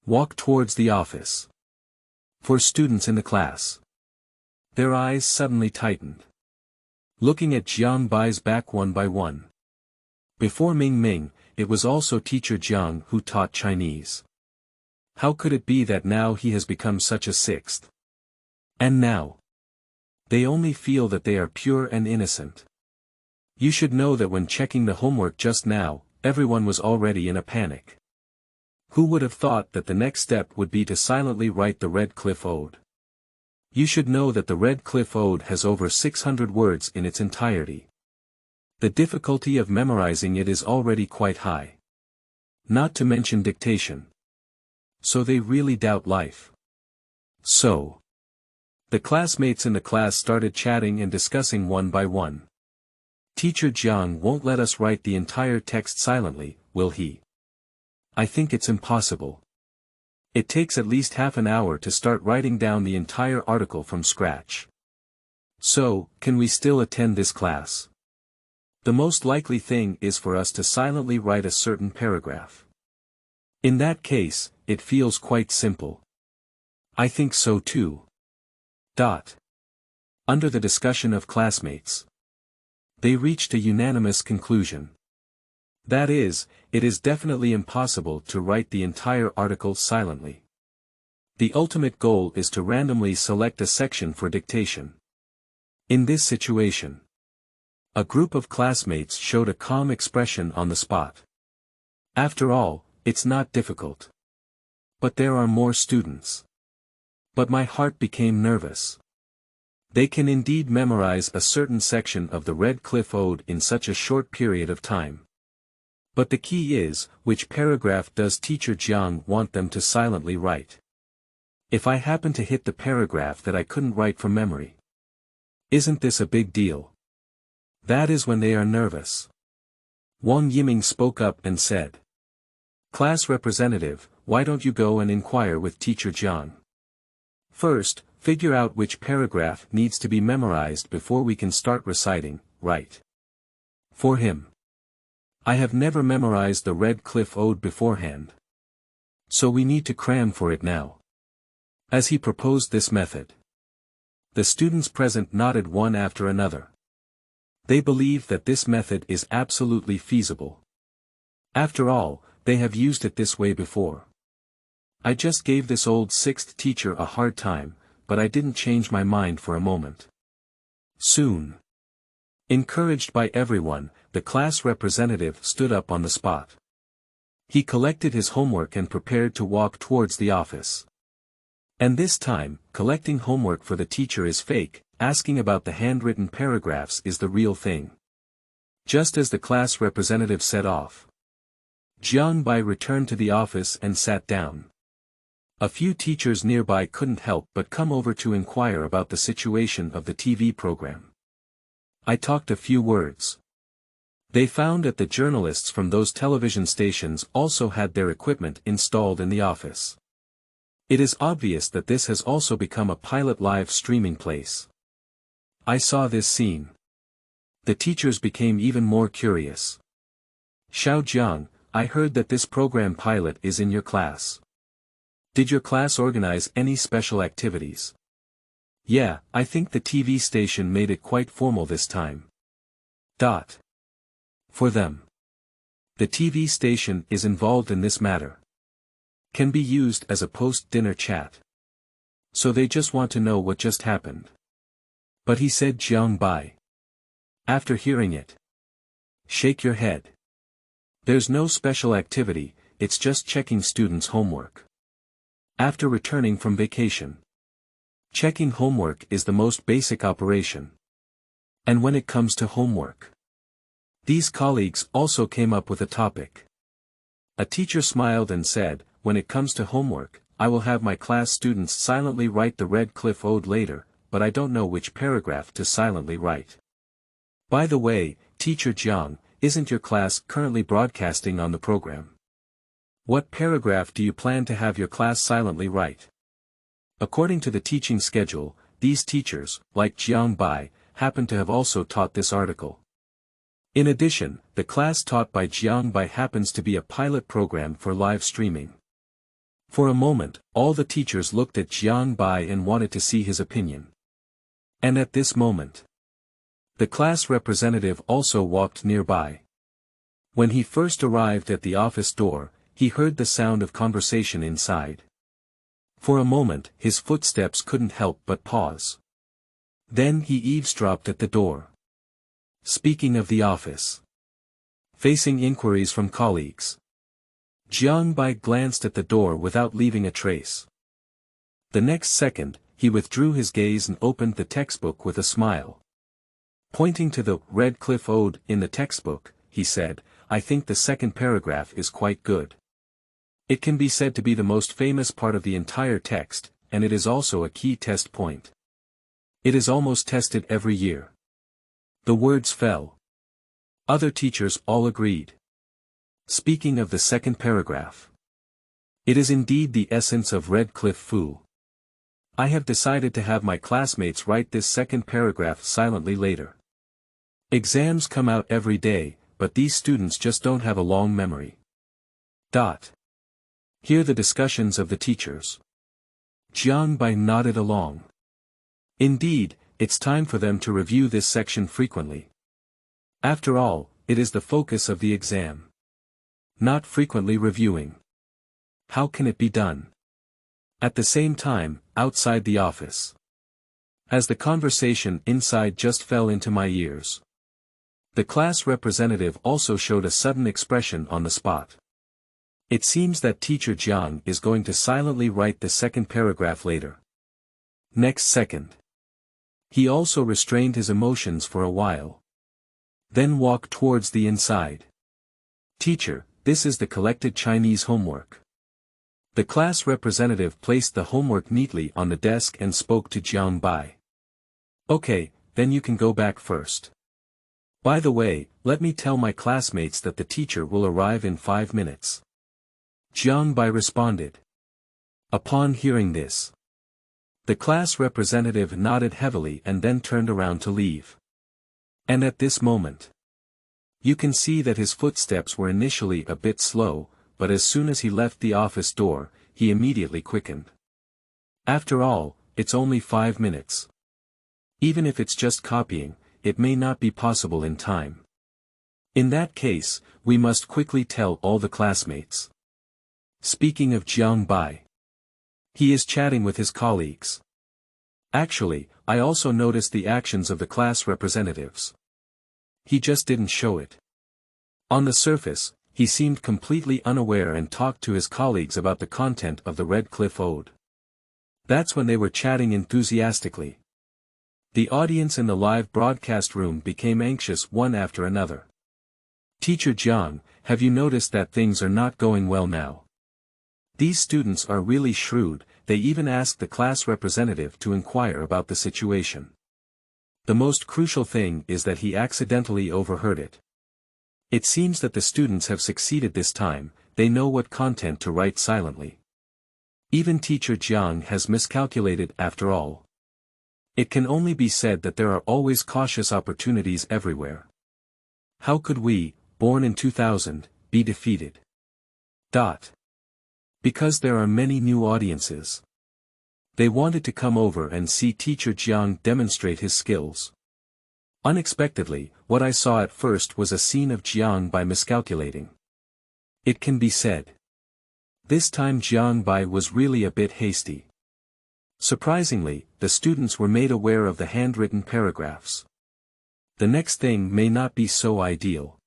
walk towards the office. For students in the class, their eyes suddenly tightened, looking at Jiang Bai's back one by one. Before Ming Ming, it was also Teacher Jiang who taught Chinese. How could it be that now he has become such a sixth? And now, they only feel that they are pure and innocent. You should know that when checking the homework just now, everyone was already in a panic. Who would have thought that the next step would be to silently write the Red Cliff Ode? You should know that the Red Cliff Ode has over 600 words in its entirety. The difficulty of memorizing it is already quite high. Not to mention dictation. So they really doubt life. So, the classmates in the class started chatting and discussing one by one. Teacher Jiang won't let us write the entire text silently, will he? I think it's impossible. It takes at least half an hour to start writing down the entire article from scratch. So, can we still attend this class? The most likely thing is for us to silently write a certain paragraph. In that case, it feels quite simple. I think so too. Under the discussion of classmates, they reached a unanimous conclusion. That is, it is definitely impossible to write the entire article silently. The ultimate goal is to randomly select a section for dictation. In this situation, a group of classmates showed a calm expression on the spot. After all, it's not difficult. But there are more students. But my heart became nervous. They can indeed memorize a certain section of the Red Cliff Ode in such a short period of time. But the key is, which paragraph does Teacher Jiang want them to silently write? If I happen to hit the paragraph that I couldn't write from memory, isn't this a big deal? That is when they are nervous. Wang Yiming spoke up and said, "Class representative, why don't you go and inquire with Teacher Jiang? First, figure out which paragraph needs to be memorized before we can start reciting, right?" For him, I have never memorized the Red Cliff Ode beforehand. So we need to cram for it now. As he proposed this method, the students present nodded one after another. They believe that this method is absolutely feasible. After all, they have used it this way before. I just gave this old sixth teacher a hard time, but I didn't change my mind for a moment. Soon, encouraged by everyone, the class representative stood up on the spot. He collected his homework and prepared to walk towards the office. And this time, collecting homework for the teacher is fake, asking about the handwritten paragraphs is the real thing. Just as the class representative set off, Jiang Bai returned to the office and sat down. A few teachers nearby couldn't help but come over to inquire about the situation of the TV program. I talked a few words. They found that the journalists from those television stations also had their equipment installed in the office. It is obvious that this has also become a pilot live streaming place. I saw this scene. The teachers became even more curious. Xiao Jiang, I heard that this program pilot is in your class. Did your class organize any special activities? Yeah, I think the TV station made it quite formal this time. For them, the TV station is involved in this matter. Can be used as a post-dinner chat. So they just want to know what just happened. But he said Jiang Bai. After hearing it, shake your head. There's no special activity, it's just checking students' homework. After returning from vacation, checking homework is the most basic operation. And when it comes to homework, these colleagues also came up with a topic. A teacher smiled and said, when it comes to homework, I will have my class students silently write the Red Cliff Ode later, but I don't know which paragraph to silently write. By the way, Teacher Jiang, isn't your class currently broadcasting on the program? What paragraph do you plan to have your class silently write? According to the teaching schedule, these teachers, like Jiang Bai, happen to have also taught this article. In addition, the class taught by Jiang Bai happens to be a pilot program for live streaming. For a moment, all the teachers looked at Jiang Bai and wanted to see his opinion. And at this moment, the class representative also walked nearby. When he first arrived at the office door, he heard the sound of conversation inside. For a moment, his footsteps couldn't help but pause. Then he eavesdropped at the door. Speaking of the office, facing inquiries from colleagues, Jiang Bai glanced at the door without leaving a trace. The next second, he withdrew his gaze and opened the textbook with a smile. Pointing to the Red Cliff Ode in the textbook, he said, I think the second paragraph is quite good. It can be said to be the most famous part of the entire text, and it is also a key test point. It is almost tested every year. The words fell. Other teachers all agreed. Speaking of the second paragraph, it is indeed the essence of Red Cliff Fu. I have decided to have my classmates write this second paragraph silently later. Exams come out every day, but these students just don't have a long memory. Hear the discussions of the teachers. Jiang Bai nodded along. Indeed, it's time for them to review this section frequently. After all, it is the focus of the exam. Not frequently reviewing. How can it be done? At the same time, outside the office, as the conversation inside just fell into my ears, the class representative also showed a sudden expression on the spot. It seems that Teacher Jiang is going to silently write the second paragraph later. Next second, he also restrained his emotions for a while. Then walked towards the inside. Teacher, this is the collected Chinese homework. The class representative placed the homework neatly on the desk and spoke to Jiang Bai. Okay, then you can go back first. By the way, let me tell my classmates that the teacher will arrive in 5 minutes. Jiang Bai responded. Upon hearing this, the class representative nodded heavily and then turned around to leave. And at this moment, You can see that his footsteps were initially a bit slow, but as soon as he left the office door, he immediately quickened. After all, it's only 5 minutes. Even if it's just copying, it may not be possible in time. In that case, we must quickly tell all the classmates. Speaking of Jiang Bai, he is chatting with his colleagues. Actually, I also noticed the actions of the class representatives. He just didn't show it. On the surface, he seemed completely unaware and talked to his colleagues about the content of the Red Cliff Ode. That's when they were chatting enthusiastically. The audience in the live broadcast room became anxious one after another. Teacher Jiang, have you noticed that things are not going well now? These students are really shrewd, they even asked the class representative to inquire about the situation. The most crucial thing is that he accidentally overheard it. It seems that the students have succeeded this time, they know what content to write silently. Even Teacher Jiang has miscalculated after all. It can only be said that there are always cautious opportunities everywhere. How could we, born in 2000, be defeated? Because there are many new audiences. They wanted to come over and see Teacher Jiang demonstrate his skills. Unexpectedly, what I saw at first was a scene of Jiang Bai miscalculating. It can be said. This time Jiang Bai was really a bit hasty. Surprisingly, the students were made aware of the handwritten paragraphs. The next thing may not be so ideal.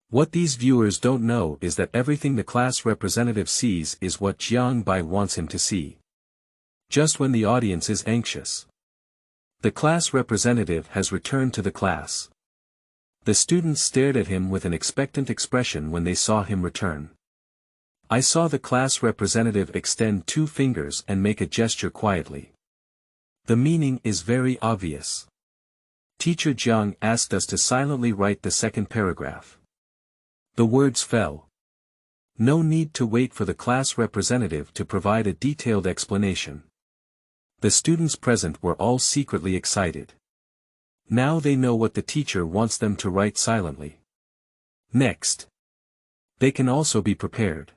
What these viewers don't know is that everything the class representative sees is what Jiang Bai wants him to see. Just when the audience is anxious, the class representative has returned to the class. The students stared at him with an expectant expression when they saw him return. I saw the class representative extend 2 fingers and make a gesture quietly. The meaning is very obvious. Teacher Jiang asked us to silently write the second paragraph. The words fell. No need to wait for the class representative to provide a detailed explanation. The students present were all secretly excited. Now they know what the teacher wants them to write silently. Next, they can also be prepared.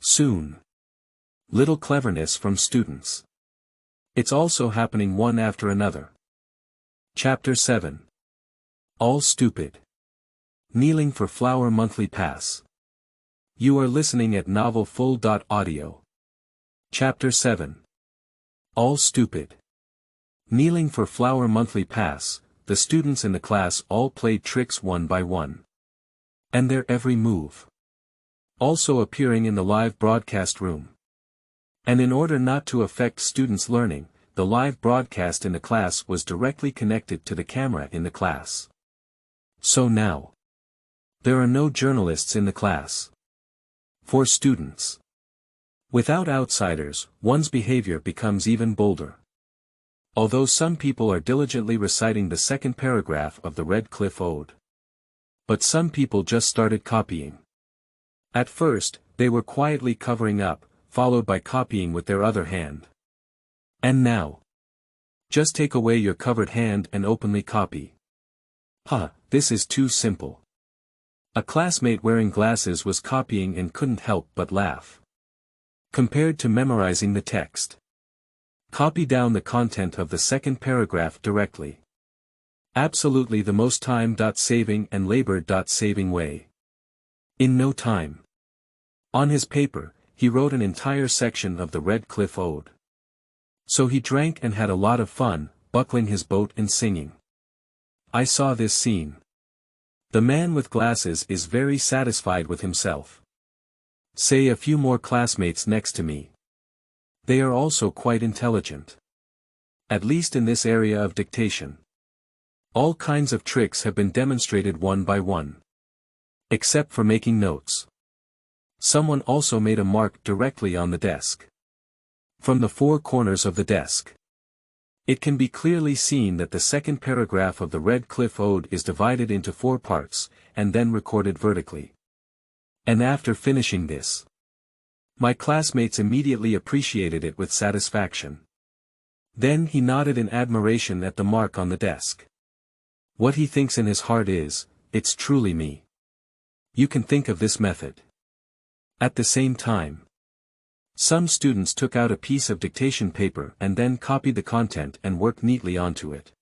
Soon. Little cleverness from students. It's also happening one after another. Chapter 7. All stupid. Kneeling for Flower Monthly Pass. You are listening at novelfull.audio. Chapter 7. All stupid. Kneeling for Flower Monthly Pass, the students in the class all played tricks one by one. And their every move. Also appearing in the live broadcast room. And in order not to affect students' learning, the live broadcast in the class was directly connected to the camera in the class. So now, there are no journalists in the class. For students. Without outsiders, one's behavior becomes even bolder. Although some people are diligently reciting the second paragraph of the Red Cliff Ode. But some people just started copying. At first, they were quietly covering up, followed by copying with their other hand. And now, just take away your covered hand and openly copy. This is too simple. A classmate wearing glasses was copying and couldn't help but laugh. Compared to memorizing the text. Copy down the content of the second paragraph directly. Absolutely the most time-saving and labor-saving way. In no time. On his paper, he wrote an entire section of the Red Cliff Ode. So he drank and had a lot of fun, buckling his boat and singing. I saw this scene. The man with glasses is very satisfied with himself. Say a few more classmates next to me. They are also quite intelligent. At least in this area of dictation. All kinds of tricks have been demonstrated one by one. Except for making notes. Someone also made a mark directly on the desk. From the 4 corners of the desk. It can be clearly seen that the second paragraph of the Red Cliff Ode is divided into 4 parts, and then recorded vertically. And after finishing this, my classmates immediately appreciated it with satisfaction. Then he nodded in admiration at the mark on the desk. What he thinks in his heart is, it's truly me. You can think of this method. At the same time, some students took out a piece of dictation paper and then copied the content and worked neatly onto it.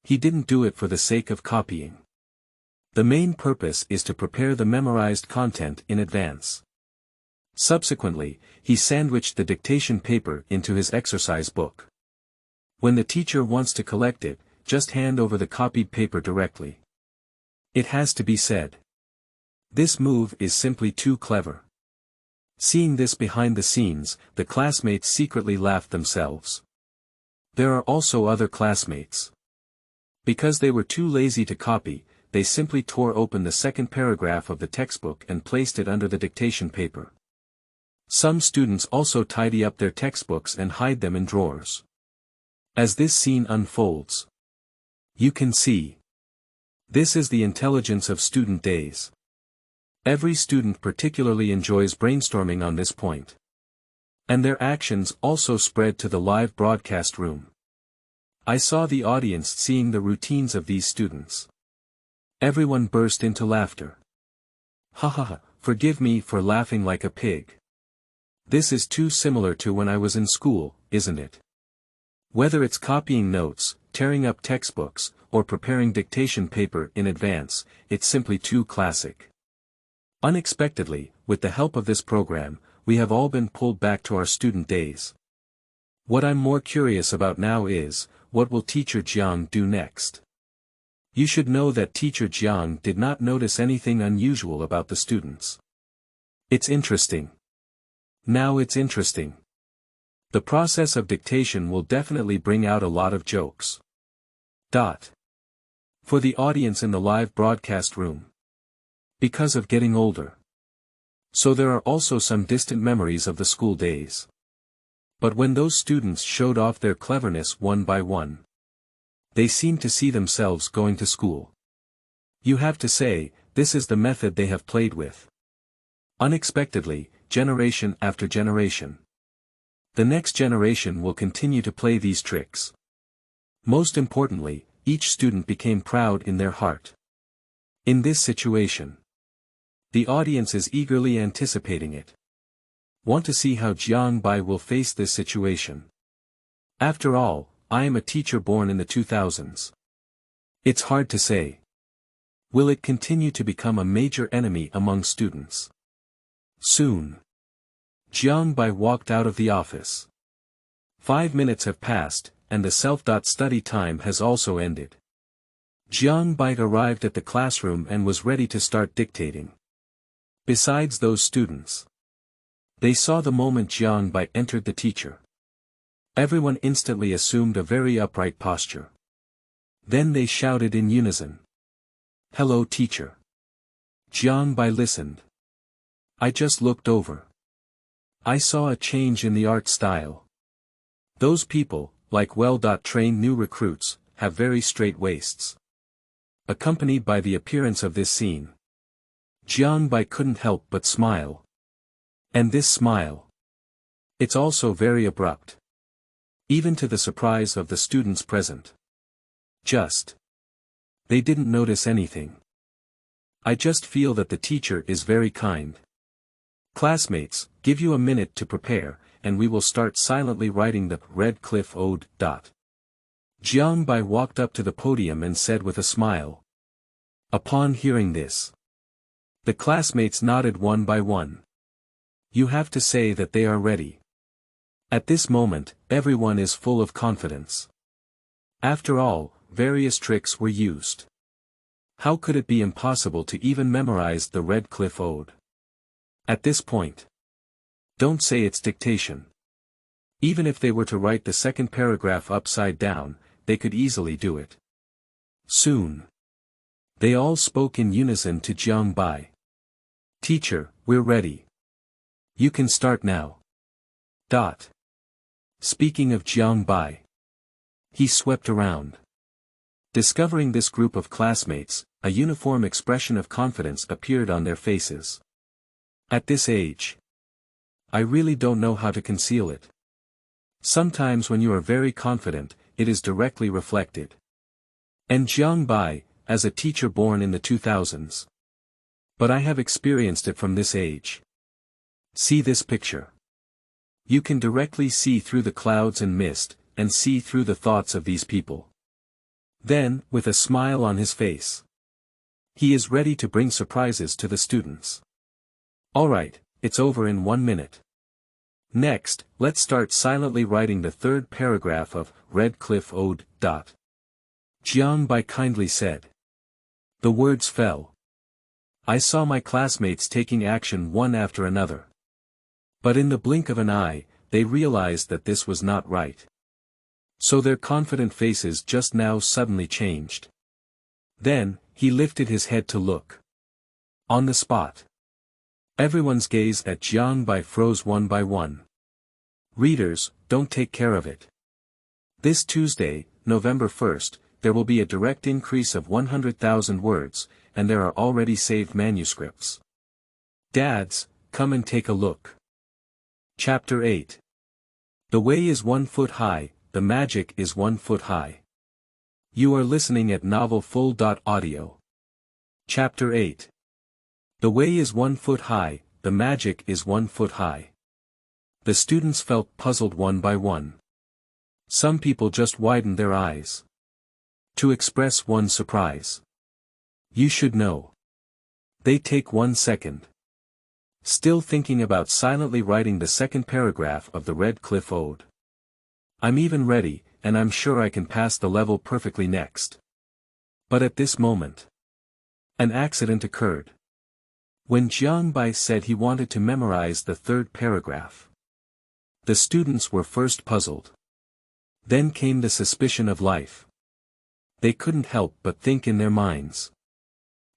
He didn't do it for the sake of copying. The main purpose is to prepare the memorized content in advance. Subsequently, he sandwiched the dictation paper into his exercise book. When the teacher wants to collect it, just hand over the copied paper directly. It has to be said. This move is simply too clever. Seeing this behind the scenes, the classmates secretly laughed themselves. There are also other classmates. Because they were too lazy to copy, they simply tore open the second paragraph of the textbook and placed it under the dictation paper. Some students also tidy up their textbooks and hide them in drawers. As this scene unfolds, you can see. This is the intelligence of student days. Every student particularly enjoys brainstorming on this point. And their actions also spread to the live broadcast room. I saw the audience seeing the routines of these students. Everyone burst into laughter. Ha ha ha, forgive me for laughing like a pig. This is too similar to when I was in school, isn't it? Whether it's copying notes, tearing up textbooks, or preparing dictation paper in advance, it's simply too classic. Unexpectedly, with the help of this program, we have all been pulled back to our student days. What I'm more curious about now is, what will Teacher Jiang do next? You should know that Teacher Jiang did not notice anything unusual about the students. It's interesting. Now it's interesting. The process of dictation will definitely bring out a lot of jokes. For the audience in the live broadcast room. Because of getting older. So there are also some distant memories of the school days. But when those students showed off their cleverness one by one, they seemed to see themselves going to school. You have to say, this is the method they have played with. Unexpectedly, generation after generation. The next generation will continue to play these tricks. Most importantly, each student became proud in their heart. In this situation, the audience is eagerly anticipating it. Want to see how Jiang Bai will face this situation. After all, I am a teacher born in the 2000s. It's hard to say. Will it continue to become a major enemy among students? Soon. Jiang Bai walked out of the office. 5 minutes have passed, and the self-study time has also ended. Jiang Bai arrived at the classroom and was ready to start dictating. Besides those students, they saw the moment Jiang Bai entered the teacher. Everyone instantly assumed a very upright posture. Then they shouted in unison. "Hello, teacher." Jiang Bai listened. "I just looked over. I saw a change in the art style. Those people, like well-trained new recruits, have very straight waists." Accompanied by the appearance of this scene, Jiang Bai couldn't help but smile. And this smile, it's also very abrupt. Even to the surprise of the students present. They didn't notice anything. I just feel that the teacher is very kind. Classmates, give you a minute to prepare, and we will start silently writing the Red Cliff Ode. Jiang Bai walked up to the podium and said with a smile. Upon hearing this, the classmates nodded one by one. You have to say that they are ready. At this moment, everyone is full of confidence. After all, various tricks were used. How could it be impossible to even memorize the Red Cliff Ode? At this point, don't say it's dictation. Even if they were to write the second paragraph upside down, they could easily do it. Soon, they all spoke in unison to Jiang Bai. Teacher, we're ready. You can start now. Speaking of Jiang Bai, he swept around. Discovering this group of classmates, a uniform expression of confidence appeared on their faces. At this age, I really don't know how to conceal it. Sometimes when you are very confident, it is directly reflected. And Jiang Bai, as a teacher born in the 2000s. But I have experienced it from this age. See this picture. You can directly see through the clouds and mist, and see through the thoughts of these people. Then, with a smile on his face, he is ready to bring surprises to the students. Alright, it's over in 1 minute. Next, let's start silently writing the third paragraph of Red Cliff Ode. Jiang Bai kindly said. The words fell. I saw my classmates taking action one after another. But in the blink of an eye, they realized that this was not right. So their confident faces just now suddenly changed. Then, he lifted his head to look. On the spot. Everyone's gaze at Jiang Bai froze one by one. Readers, don't take care of it. This Tuesday, November 1st, there will be a direct increase of 100,000 words, and there are already saved manuscripts. Dads, come and take a look. Chapter 8. The way is 1 foot high, the magic is 1 foot high. You are listening at novelfull.audio. Chapter 8. The way is 1 foot high, the magic is 1 foot high. The students felt puzzled one by one. Some people just widened their eyes to express one's surprise. You should know. They take 1 second. Still thinking about silently writing the second paragraph of the Red Cliff Ode. I'm even ready, and I'm sure I can pass the level perfectly next. But at this moment, an accident occurred. When Jiang Bai said he wanted to memorize the third paragraph, the students were first puzzled. Then came the suspicion of life. They couldn't help but think in their minds.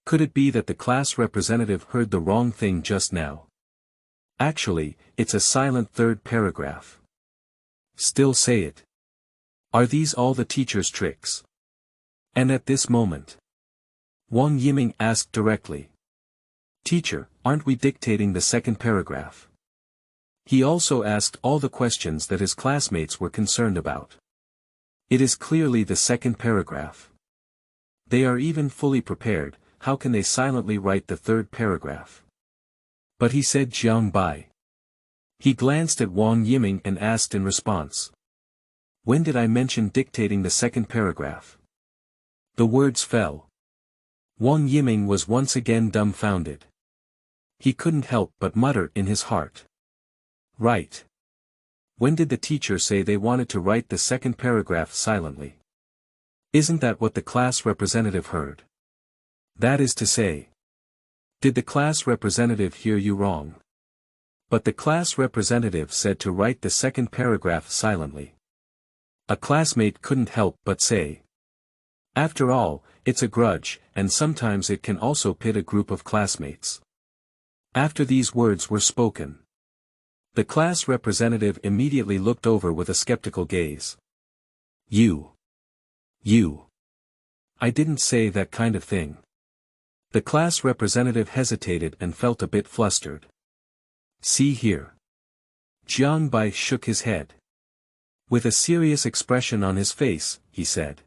Could it be that the class representative heard the wrong thing just now? Actually, it's a silent third paragraph. Still say it. Are these all the teacher's tricks? And at this moment, Wang Yiming asked directly. Teacher, aren't we dictating the second paragraph? He also asked all the questions that his classmates were concerned about. It is clearly the second paragraph. They are even fully prepared, how can they silently write the third paragraph? But he said Jiang Bai. He glanced at Wang Yiming and asked in response. When did I mention dictating the second paragraph? The words fell. Wang Yiming was once again dumbfounded. He couldn't help but mutter in his heart. Right. When did the teacher say they wanted to write the second paragraph silently? Isn't that what the class representative heard? That is to say, did the class representative hear you wrong? But the class representative said to write the second paragraph silently. A classmate couldn't help but say. After all, it's a grudge, and sometimes it can also pit a group of classmates. After these words were spoken, the class representative immediately looked over with a skeptical gaze. You. I didn't say that kind of thing. The class representative hesitated and felt a bit flustered. See here. Jiang Bai shook his head. With a serious expression on his face, he said.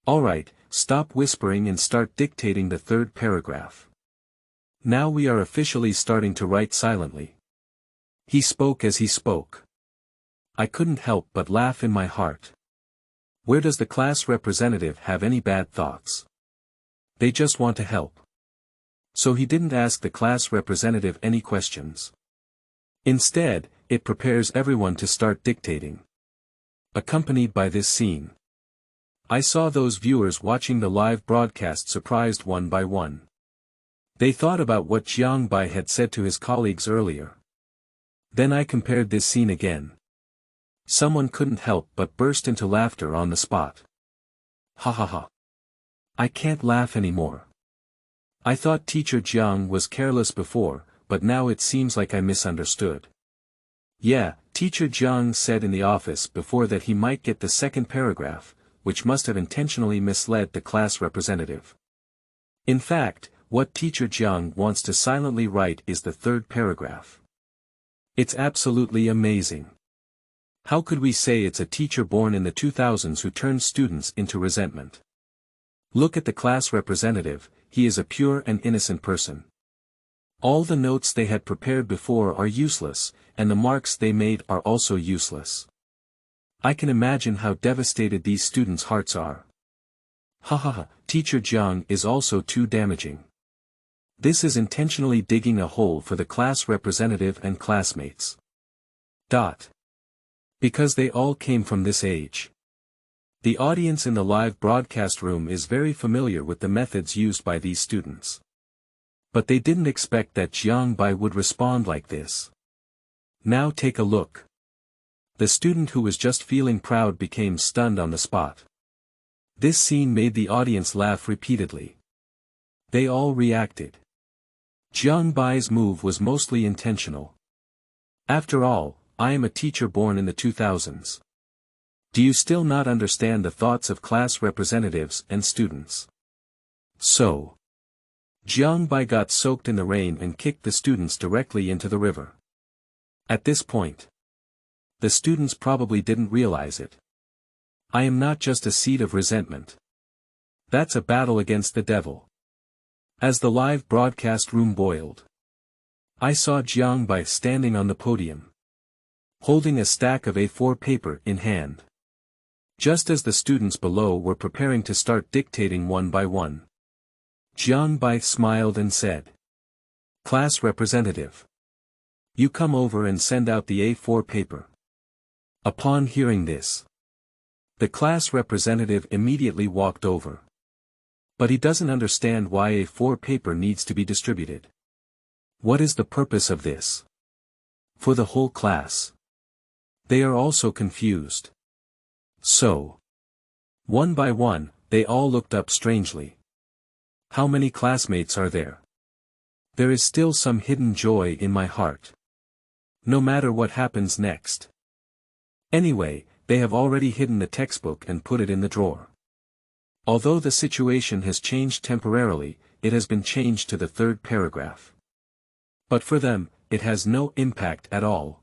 Alright, stop whispering and start dictating the third paragraph. Now we are officially starting to write silently. He spoke as he spoke. I couldn't help but laugh in my heart. Where does the class representative have any bad thoughts? They just want to help. So he didn't ask the class representative any questions. Instead, it prepares everyone to start dictating. Accompanied by this scene, I saw those viewers watching the live broadcast surprised one by one. They thought about what Jiang Bai had said to his colleagues earlier. Then I compared this scene again. Someone couldn't help but burst into laughter on the spot. Ha ha ha. I can't laugh anymore. I thought Teacher Jiang was careless before, but now it seems like I misunderstood. Yeah, Teacher Jiang said in the office before that he might get the second paragraph, which must have intentionally misled the class representative. In fact, what Teacher Jiang wants to silently write is the third paragraph. It's absolutely amazing. How could we say it's a teacher born in the 2000s who turns students into resentment? Look at the class representative, he is a pure and innocent person. All the notes they had prepared before are useless, and the marks they made are also useless. I can imagine how devastated these students' hearts are. Teacher Jiang is also too damaging. This is intentionally digging a hole for the class representative and classmates. Because they all came from this age. The audience in the live broadcast room is very familiar with the methods used by these students. But they didn't expect that Jiang Bai would respond like this. Now take a look. The student who was just feeling proud became stunned on the spot. This scene made the audience laugh repeatedly. They all reacted. Jiang Bai's move was mostly intentional. After all, I am a teacher born in the 2000s. Do you still not understand the thoughts of class representatives and students? So, Jiang Bai got soaked in the rain and kicked the students directly into the river. At this point, the students probably didn't realize it. I am not just a seed of resentment. That's a battle against the devil. As the live broadcast room boiled, I saw Jiang Bai standing on the podium, holding a stack of A4 paper in hand. Just as the students below were preparing to start dictating one by one, Jiang Bai smiled and said, "Class representative, you come over and send out the A4 paper." Upon hearing this, the class representative immediately walked over. But he doesn't understand why A4 paper needs to be distributed. What is the purpose of this? For the whole class. They are also confused. So, one by one, they all looked up strangely. How many classmates are there? There is still some hidden joy in my heart. No matter what happens next. Anyway, they have already hidden the textbook and put it in the drawer. Although the situation has changed temporarily, it has been changed to the third paragraph. But for them, it has no impact at all.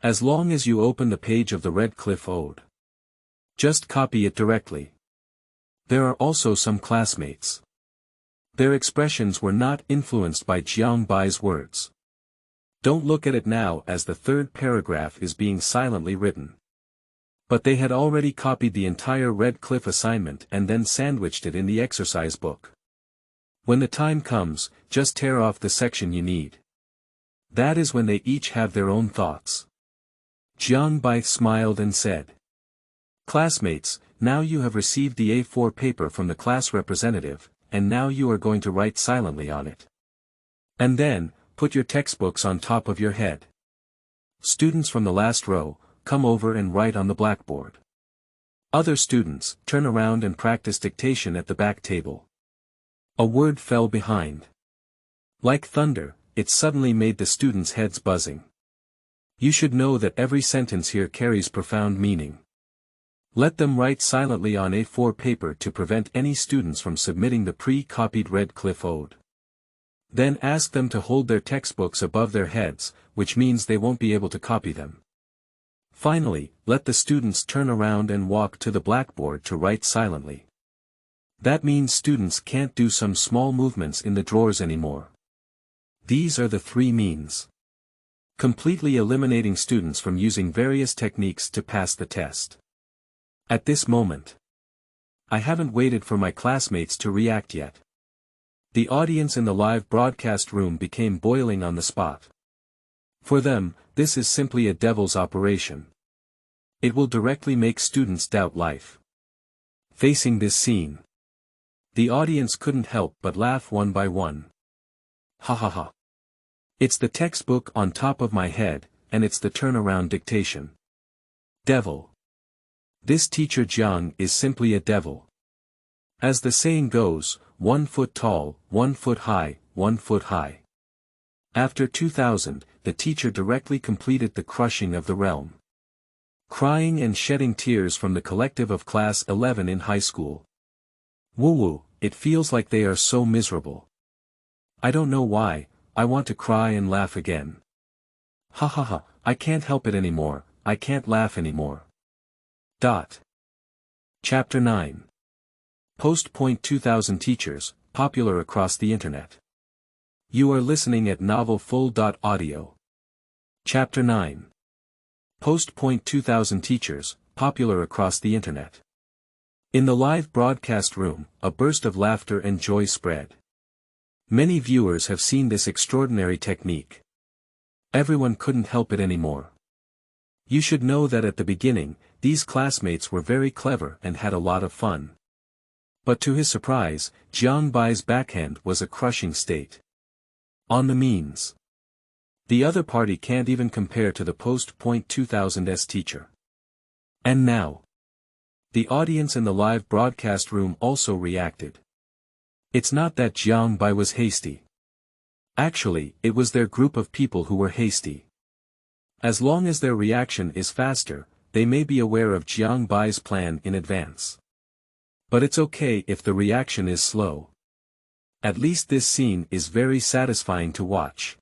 As long as you open the page of the Red Cliff Ode, just copy it directly. There are also some classmates. Their expressions were not influenced by Jiang Bai's words. Don't look at it now as the third paragraph is being silently written. But they had already copied the entire Red Cliff assignment and then sandwiched it in the exercise book. When the time comes, just tear off the section you need. That is when they each have their own thoughts. Jiang Bai smiled and said, "Classmates, now you have received the A4 paper from the class representative, and now you are going to write silently on it. And then, put your textbooks on top of your head. Students from the last row, come over and write on the blackboard. Other students, turn around and practice dictation at the back table." A word fell behind. Like thunder, it suddenly made the students' heads buzzing. You should know that every sentence here carries profound meaning. Let them write silently on A4 paper to prevent any students from submitting the pre-copied Red Cliff Ode. Then ask them to hold their textbooks above their heads, which means they won't be able to copy them. Finally, let the students turn around and walk to the blackboard to write silently. That means students can't do some small movements in the drawers anymore. These are the three means. Completely eliminating students from using various techniques to pass the test. At this moment, I haven't waited for my classmates to react yet. The audience in the live broadcast room became boiling on the spot. For them, this is simply a devil's operation. It will directly make students doubt life. Facing this scene, the audience couldn't help but laugh one by one. It's the textbook on top of my head, and it's the turnaround dictation. Devil. This teacher Jiang is simply a devil. As the saying goes, 1 foot tall, 1 foot high, 1 foot high. After 2000, the teacher directly completed the crushing of the realm. Crying and shedding tears from the collective of class 11 in high school. Woo-woo, it feels like they are so miserable. I don't know why, I want to cry and laugh again. I can't help it anymore, I can't laugh anymore. Chapter 9. Post-2000 teachers, popular across the internet. You are listening at novelfull.audio. Chapter 9. Post-2000 teachers, popular across the internet. In the live broadcast room, a burst of laughter and joy spread. Many viewers have seen this extraordinary technique. Everyone couldn't help it anymore. You should know that at the beginning, these classmates were very clever and had a lot of fun. But to his surprise, Jiang Bai's backhand was a crushing state. On the means. The other party can't even compare to the post-2000s teacher. And now. The audience in the live broadcast room also reacted. It's not that Jiang Bai was hasty. Actually, it was their group of people who were hasty. As long as their reaction is faster, they may be aware of Jiang Bai's plan in advance. But it's okay if the reaction is slow. At least this scene is very satisfying to watch.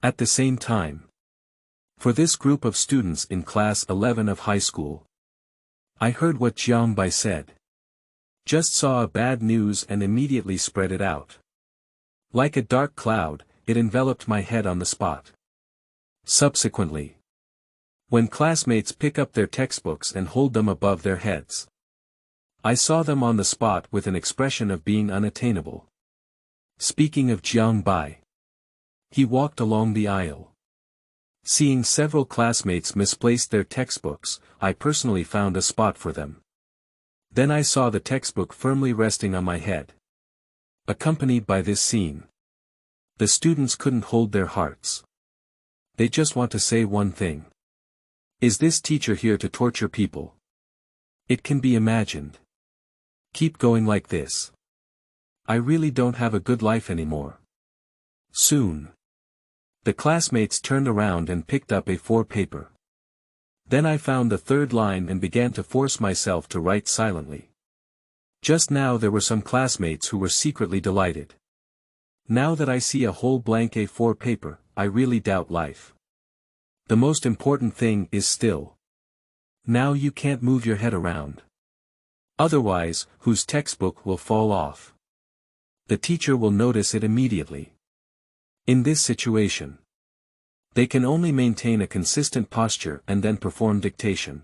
At the same time, for this group of students in class 11 of high school, I heard what Jiang Bai said. Just saw a bad news and immediately spread it out. Like a dark cloud, it enveloped my head on the spot. Subsequently, when classmates pick up their textbooks and hold them above their heads, I saw them on the spot with an expression of being unattainable. Speaking of Jiang Bai, he walked along the aisle. Seeing several classmates misplace their textbooks, I personally found a spot for them. Then I saw the textbook firmly resting on my head. Accompanied by this scene, the students couldn't hold their hearts. They just want to say one thing. Is this teacher here to torture people? It can be imagined. Keep going like this. I really don't have a good life anymore. Soon. The classmates turned around and picked up A4 paper. Then I found the third line and began to force myself to write silently. Just now there were some classmates who were secretly delighted. Now that I see a whole blank A4 paper, I really doubt life. The most important thing is still. Now you can't move your head around. Otherwise, whose textbook will fall off? The teacher will notice it immediately. In this situation, they can only maintain a consistent posture and then perform dictation.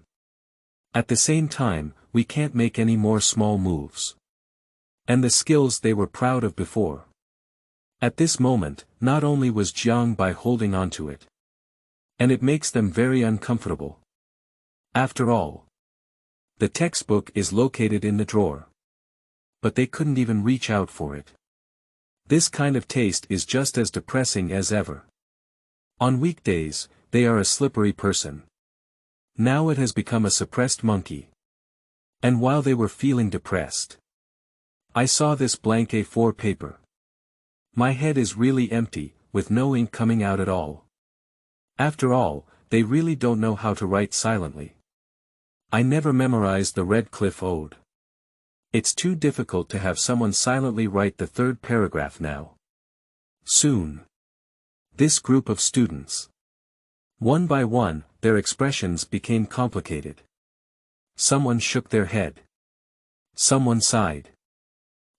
At the same time, we can't make any more small moves. And the skills they were proud of before. At this moment, not only was Jiang Bai holding on to it, and it makes them very uncomfortable. After all, the textbook is located in the drawer. But they couldn't even reach out for it. This kind of taste is just as depressing as ever. On weekdays, they are a slippery person. Now it has become a suppressed monkey. And while they were feeling depressed, I saw this blank A4 paper. My head is really empty, with no ink coming out at all. After all, they really don't know how to write silently. I never memorized the Red Cliff Ode. It's too difficult to have someone silently write the third paragraph now. Soon. This group of students. One by one, their expressions became complicated. Someone shook their head. Someone sighed.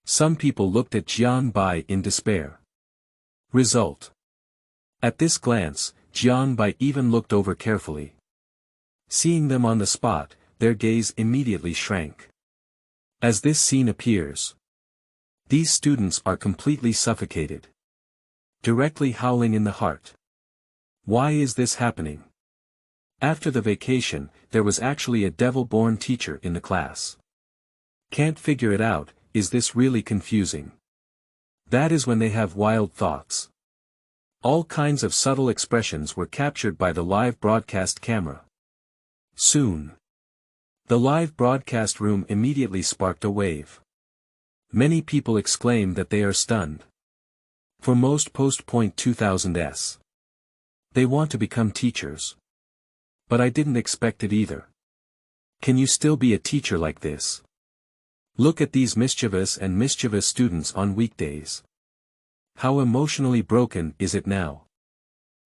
Some people looked at Jiang Bai in despair. Result. At this glance, Jiang Bai even looked over carefully. Seeing them on the spot, their gaze immediately shrank. As this scene appears, these students are completely suffocated. Directly howling in the heart. Why is this happening? After the vacation, there was actually a devil-born teacher in the class. Can't figure it out, is this really confusing? That is when they have wild thoughts. All kinds of subtle expressions were captured by the live broadcast camera. Soon. The live broadcast room immediately sparked a wave. Many people exclaim that they are stunned. For most post-2000s, they want to become teachers. But I didn't expect it either. Can you still be a teacher like this? Look at these mischievous students on weekdays. How emotionally broken is it now?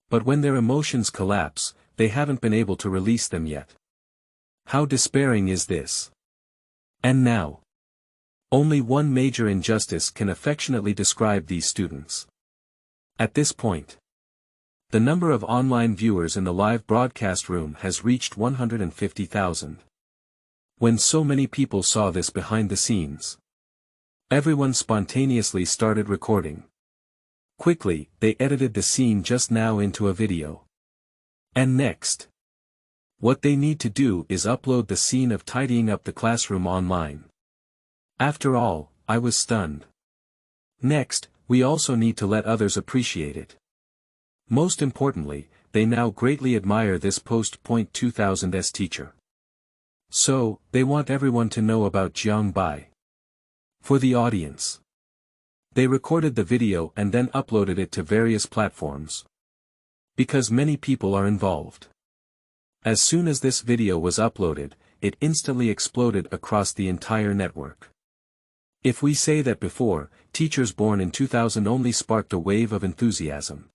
But when their emotions collapse, they haven't been able to release them yet. How despairing is this? And now, Only one major injustice can affectionately describe these students. At this point, the number of online viewers in the live broadcast room has reached 150,000. When so many people saw this behind the scenes, everyone spontaneously started recording. Quickly, they edited the scene just now into a video. And next, what they need to do is upload the scene of tidying up the classroom online. After all, I was stunned. Next, we also need to let others appreciate it. Most importantly, they now greatly admire this post-2000s teacher. So, they want everyone to know about Jiang Bai. For the audience, they recorded the video and then uploaded it to various platforms. Because many people are involved. As soon as this video was uploaded, it instantly exploded across the entire network. If we say that before, teachers born in 2000 only sparked a wave of enthusiasm.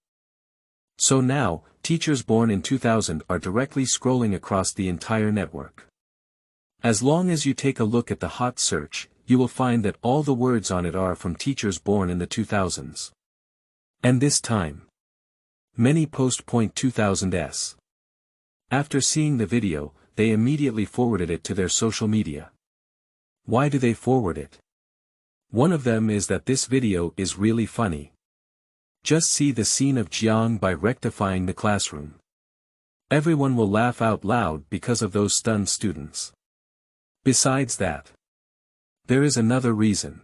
So now, teachers born in 2000 are directly scrolling across the entire network. As long as you take a look at the hot search, you will find that all the words on it are from teachers born in the 2000s. And this time, many post-2000s. After seeing the video, they immediately forwarded it to their social media. Why do they forward it? One of them is that this video is really funny. Just see the scene of Jiang Bai rectifying the classroom. Everyone will laugh out loud because of those stunned students. Besides that, there is another reason.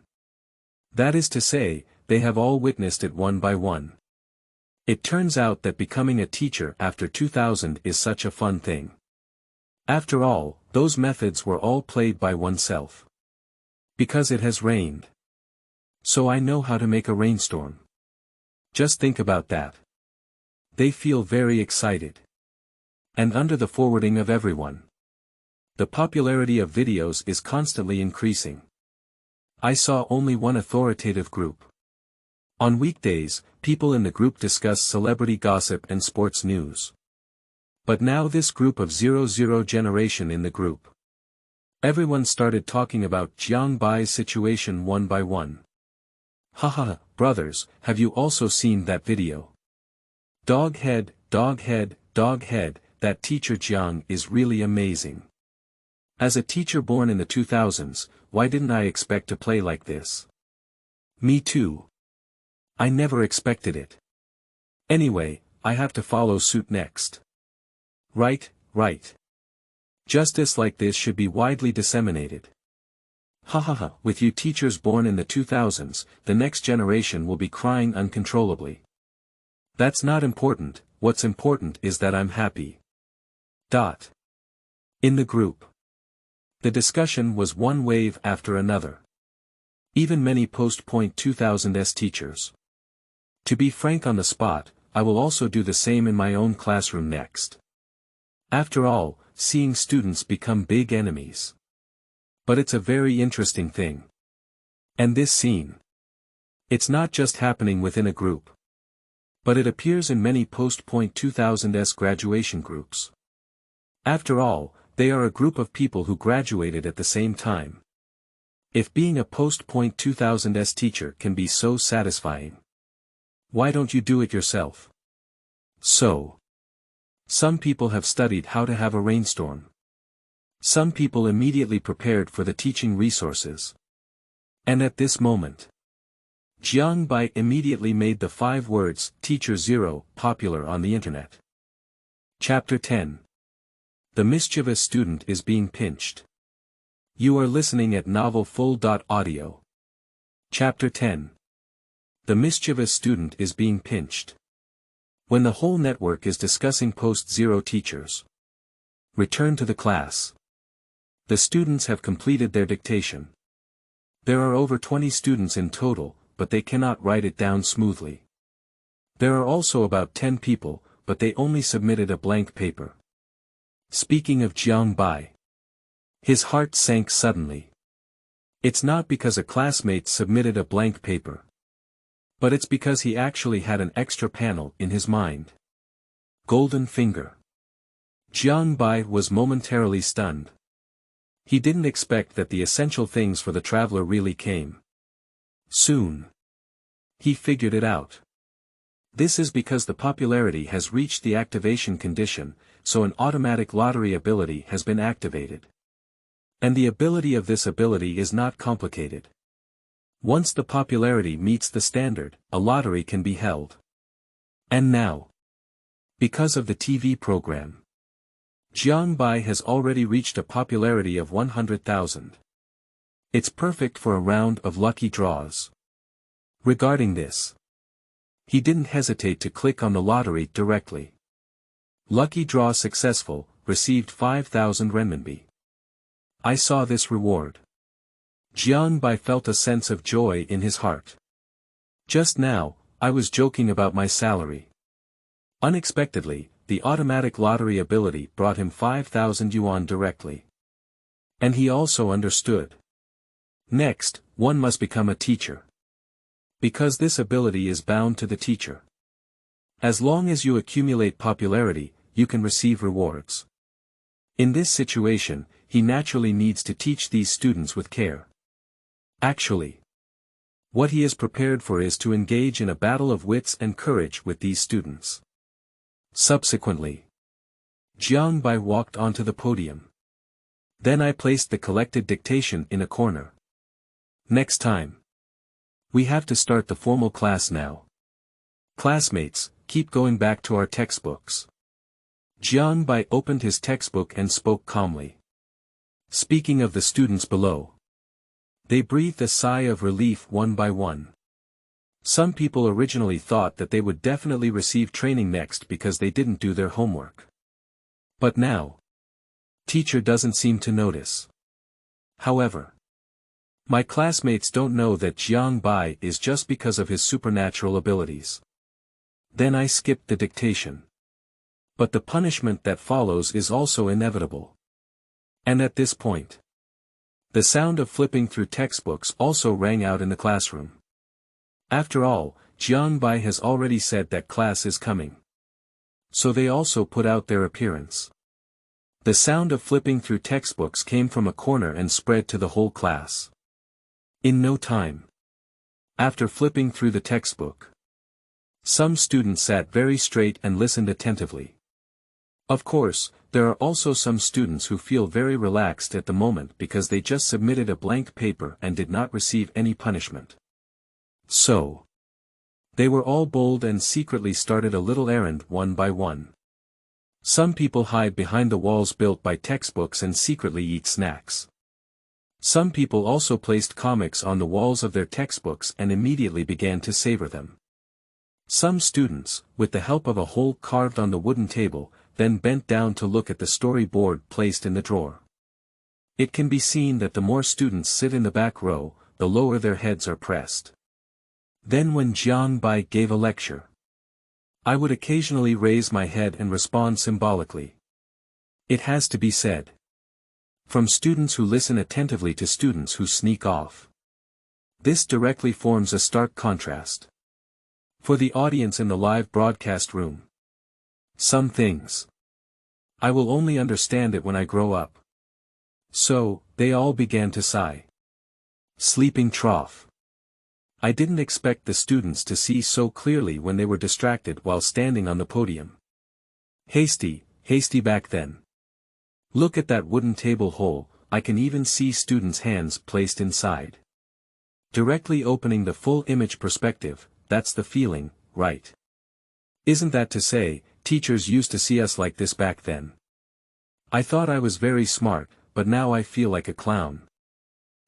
That is to say, they have all witnessed it one by one. It turns out that becoming a teacher after 2000 is such a fun thing. After all, those methods were all played by oneself. Because it has rained. So I know how to make a rainstorm. Just think about that. They feel very excited. And under the forwarding of everyone, the popularity of videos is constantly increasing. I saw only one authoritative group. On weekdays, people in the group discuss celebrity gossip and sports news. But now this group of 00 generation in the group. Everyone started talking about Jiang Bai's situation one by one. Haha, brothers, have you also seen that video? Dog head, that teacher Jiang is really amazing. As a teacher born in the 2000s, why didn't I expect to play like this? Me too. I never expected it. Anyway, I have to follow suit next. Right. Justice like this should be widely disseminated. Hahaha, with you teachers born in the 2000s, the next generation will be crying uncontrollably. That's not important, what's important is that I'm happy. In the group. The discussion was one wave after another. Even many post-2000s teachers. To be frank on the spot, I will also do the same in my own classroom next. After all, seeing students become big enemies. But it's a very interesting thing. And this scene. It's not just happening within a group. But it appears in many post-2000s graduation groups. After all, they are a group of people who graduated at the same time. If being a post-2000s teacher can be so satisfying, why don't you do it yourself? So, some people have studied how to have a rainstorm. Some people immediately prepared for the teaching resources. And at this moment, Jiang Bai immediately made the 5 words, Teacher Zero, popular on the internet. Chapter 10. The mischievous student is being pinched. You are listening at novelfull.audio. Chapter 10. The mischievous student is being pinched. When the whole network is discussing Postzero teachers. Return to the class. The students have completed their dictation. There are over 20 students in total, but they cannot write it down smoothly. There are also about 10 people, but they only submitted a blank paper. Speaking of Jiang Bai. His heart sank suddenly. It's not because a classmate submitted a blank paper. But it's because he actually had an extra panel in his mind. Golden finger. Jiang Bai was momentarily stunned. He didn't expect that the essential things for the traveler really came. Soon. He figured it out. This is because the popularity has reached the activation condition, so an automatic lottery ability has been activated. And the ability of this ability is not complicated. Once the popularity meets the standard, a lottery can be held. And now, because of the TV program, Jiang Bai has already reached a popularity of 100,000. It's perfect for a round of lucky draws. Regarding this, he didn't hesitate to click on the lottery directly. Lucky draw successful, received 5,000 renminbi. I saw this reward. Jiang Bai felt a sense of joy in his heart. Just now, I was joking about my salary. Unexpectedly, the automatic lottery ability brought him 5,000 yuan directly. And he also understood. Next, one must become a teacher. Because this ability is bound to the teacher. As long as you accumulate popularity, you can receive rewards. In this situation, he naturally needs to teach these students with care. Actually, what he is prepared for is to engage in a battle of wits and courage with these students. Subsequently, Jiang Bai walked onto the podium. Then I placed the collected dictation in a corner. Next time, we have to start the formal class now. Classmates, keep going back to our textbooks. Jiang Bai opened his textbook and spoke calmly. Speaking of the students below, they breathed a sigh of relief one by one. Some people originally thought that they would definitely receive training next because they didn't do their homework. But now, teacher doesn't seem to notice. However, my classmates don't know that Jiang Bai is just because of his supernatural abilities. Then I skipped the dictation. But the punishment that follows is also inevitable. And at this point, the sound of flipping through textbooks also rang out in the classroom. After all, Jiang Bai has already said that class is coming. So they also put out their appearance. The sound of flipping through textbooks came from a corner and spread to the whole class. In no time, after flipping through the textbook, some students sat very straight and listened attentively. Of course, there are also some students who feel very relaxed at the moment because they just submitted a blank paper and did not receive any punishment. So, they were all bold and secretly started a little errand one by one. Some people hide behind the walls built by textbooks and secretly eat snacks. Some people also placed comics on the walls of their textbooks and immediately began to savor them. Some students, with the help of a hole carved on the wooden table, then bent down to look at the storyboard placed in the drawer. It can be seen that the more students sit in the back row, the lower their heads are pressed. Then when Jiang Bai gave a lecture, I would occasionally raise my head and respond symbolically. It has to be said. From students who listen attentively to students who sneak off. This directly forms a stark contrast. For the audience in the live broadcast room, some things, I will only understand it when I grow up. So, they all began to sigh. Sleeping trough. I didn't expect the students to see so clearly when they were distracted while standing on the podium. Hasty back then. Look at that wooden table hole, I can even see students' hands placed inside. Directly opening the full image perspective, that's the feeling, right? Isn't that to say, teachers used to see us like this back then? I thought I was very smart, but now I feel like a clown.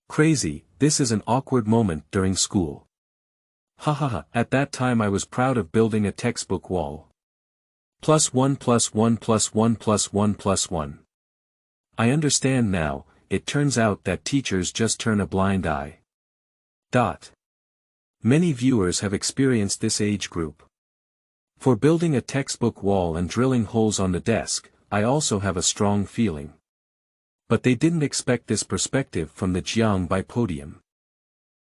Crazy, this is an awkward moment during school. Hahaha, at that time I was proud of building a textbook wall. +1 +1 +1 +1 +1. I understand now, it turns out that teachers just turn a blind eye. Many viewers have experienced this age group. For building a textbook wall and drilling holes on the desk, I also have a strong feeling. But they didn't expect this perspective from the Jiang Bai podium.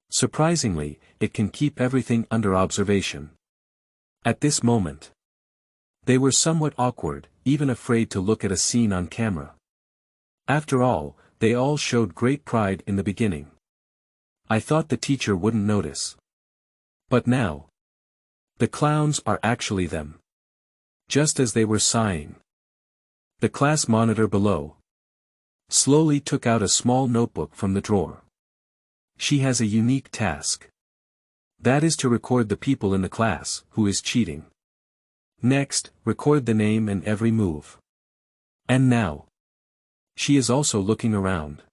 Surprisingly, it can keep everything under observation. At this moment, they were somewhat awkward, even afraid to look at a scene on camera. After all, They all showed great pride in the beginning. I thought the teacher wouldn't notice. But now, the clowns are actually them. Just as they were sighing, the class monitor below slowly took out a small notebook from the drawer. She has a unique task. That is to record the people in the class who is cheating. Next, record the name and every move. And now, she is also looking around.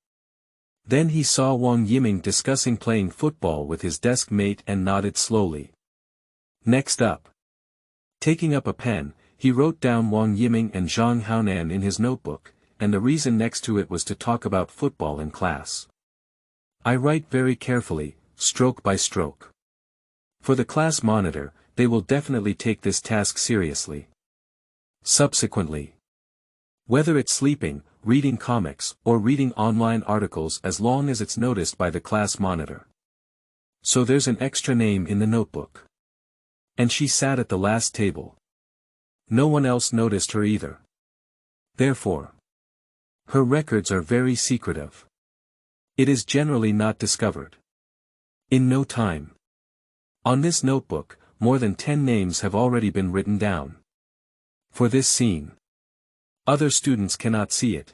Then he saw Wang Yiming discussing playing football with his desk mate and nodded slowly. Next up, taking up a pen, he wrote down Wang Yiming and Zhang Haonan in his notebook, and the reason next to it was to talk about football in class. I write very carefully, stroke by stroke. For the class monitor, they will definitely take this task seriously. Subsequently, whether it's sleeping, reading comics, or reading online articles, as long as it's noticed by the class monitor. So there's an extra name in the notebook. And she sat at the last table. No one else noticed her either. Therefore, her records are very secretive. It is generally not discovered. In no time. On this notebook, more than 10 names have already been written down. For this scene, other students cannot see it.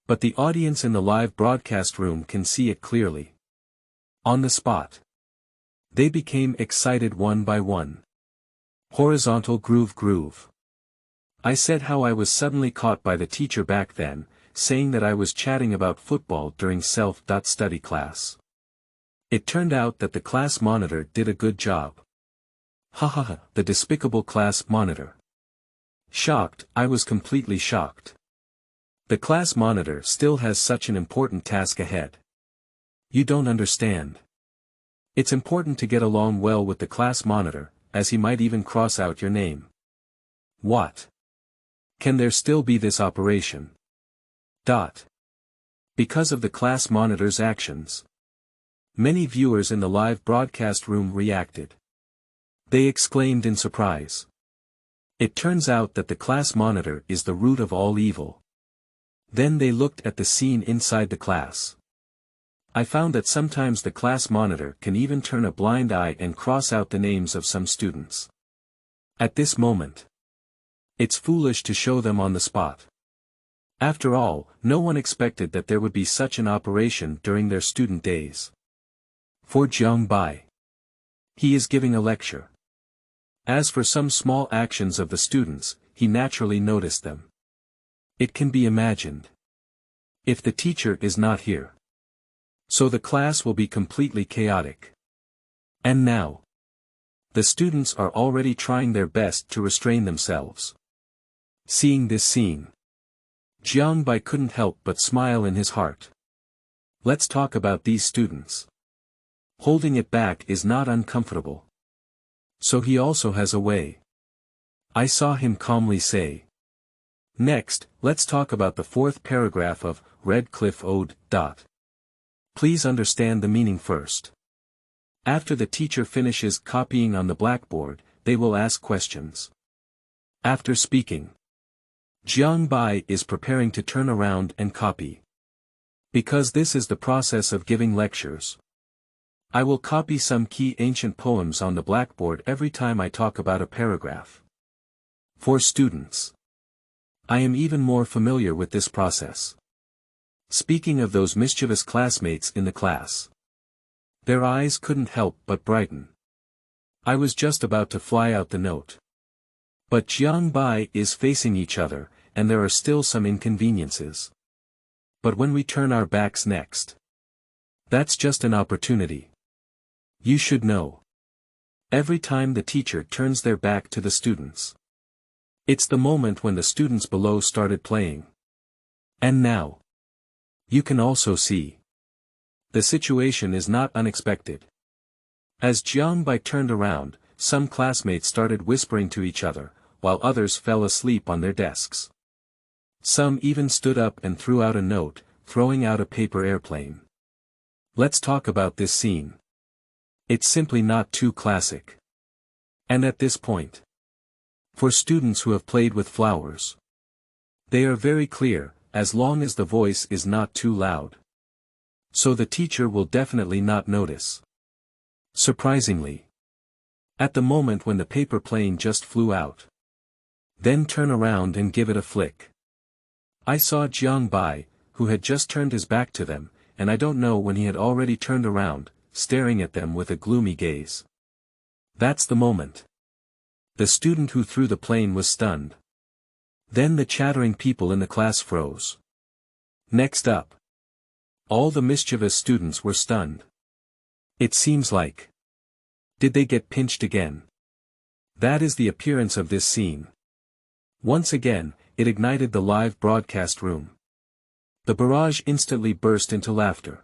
But the audience in the live broadcast room can see it clearly. On the spot, they became excited one by one. Horizontal groove. I said how I was suddenly caught by the teacher back then, saying that I was chatting about football during self-study class. It turned out that the class monitor did a good job. The despicable class monitor. Shocked, I was completely shocked. The class monitor still has such an important task ahead. You don't understand. It's important to get along well with the class monitor, as he might even cross out your name. What? Can there still be this operation? Because of the class monitor's actions. Many viewers in the live broadcast room reacted. They exclaimed in surprise. It turns out that the class monitor is the root of all evil. Then they looked at the scene inside the class. I found that sometimes the class monitor can even turn a blind eye and cross out the names of some students. At this moment, it's foolish to show them on the spot. After all, no one expected that there would be such an operation during their student days. For Jiang Bai, he is giving a lecture. As for some small actions of the students, he naturally noticed them. It can be imagined. If the teacher is not here, so the class will be completely chaotic. And now, the students are already trying their best to restrain themselves. Seeing this scene, Jiang Bai couldn't help but smile in his heart. Let's talk about these students. Holding it back is not uncomfortable. So he also has a way. I saw him calmly say. Next, let's talk about the fourth paragraph of Red Cliff Ode. Please understand the meaning first. After the teacher finishes copying on the blackboard, they will ask questions. After speaking, Jiang Bai is preparing to turn around and copy. Because this is the process of giving lectures. I will copy some key ancient poems on the blackboard every time I talk about a paragraph. For students, I am even more familiar with this process. Speaking of those mischievous classmates in the class, their eyes couldn't help but brighten. I was just about to fly out the note. But Jiang Bai is facing each other, and there are still some inconveniences. But when we turn our backs next, that's just an opportunity. You should know. Every time the teacher turns their back to the students, it's the moment when the students below started playing. And now, you can also see. The situation is not unexpected. As Jiang Bai turned around, some classmates started whispering to each other, while others fell asleep on their desks. Some even stood up and threw out a note, throwing out a paper airplane. Let's talk about this scene. It's simply not too classic. And at this point, for students who have played with flowers, they are very clear, as long as the voice is not too loud. So the teacher will definitely not notice. Surprisingly. At the moment when the paper plane just flew out. Then turn around and give it a flick. I saw Jiang Bai, who had just turned his back to them, and I don't know when he had already turned around, staring at them with a gloomy gaze. That's the moment. The student who threw the plane was stunned. Then the chattering people in the class froze. Next up. All the mischievous students were stunned. It seems like. Did they get pinched again? That is the appearance of this scene. Once again, it ignited the live broadcast room. The barrage instantly burst into laughter.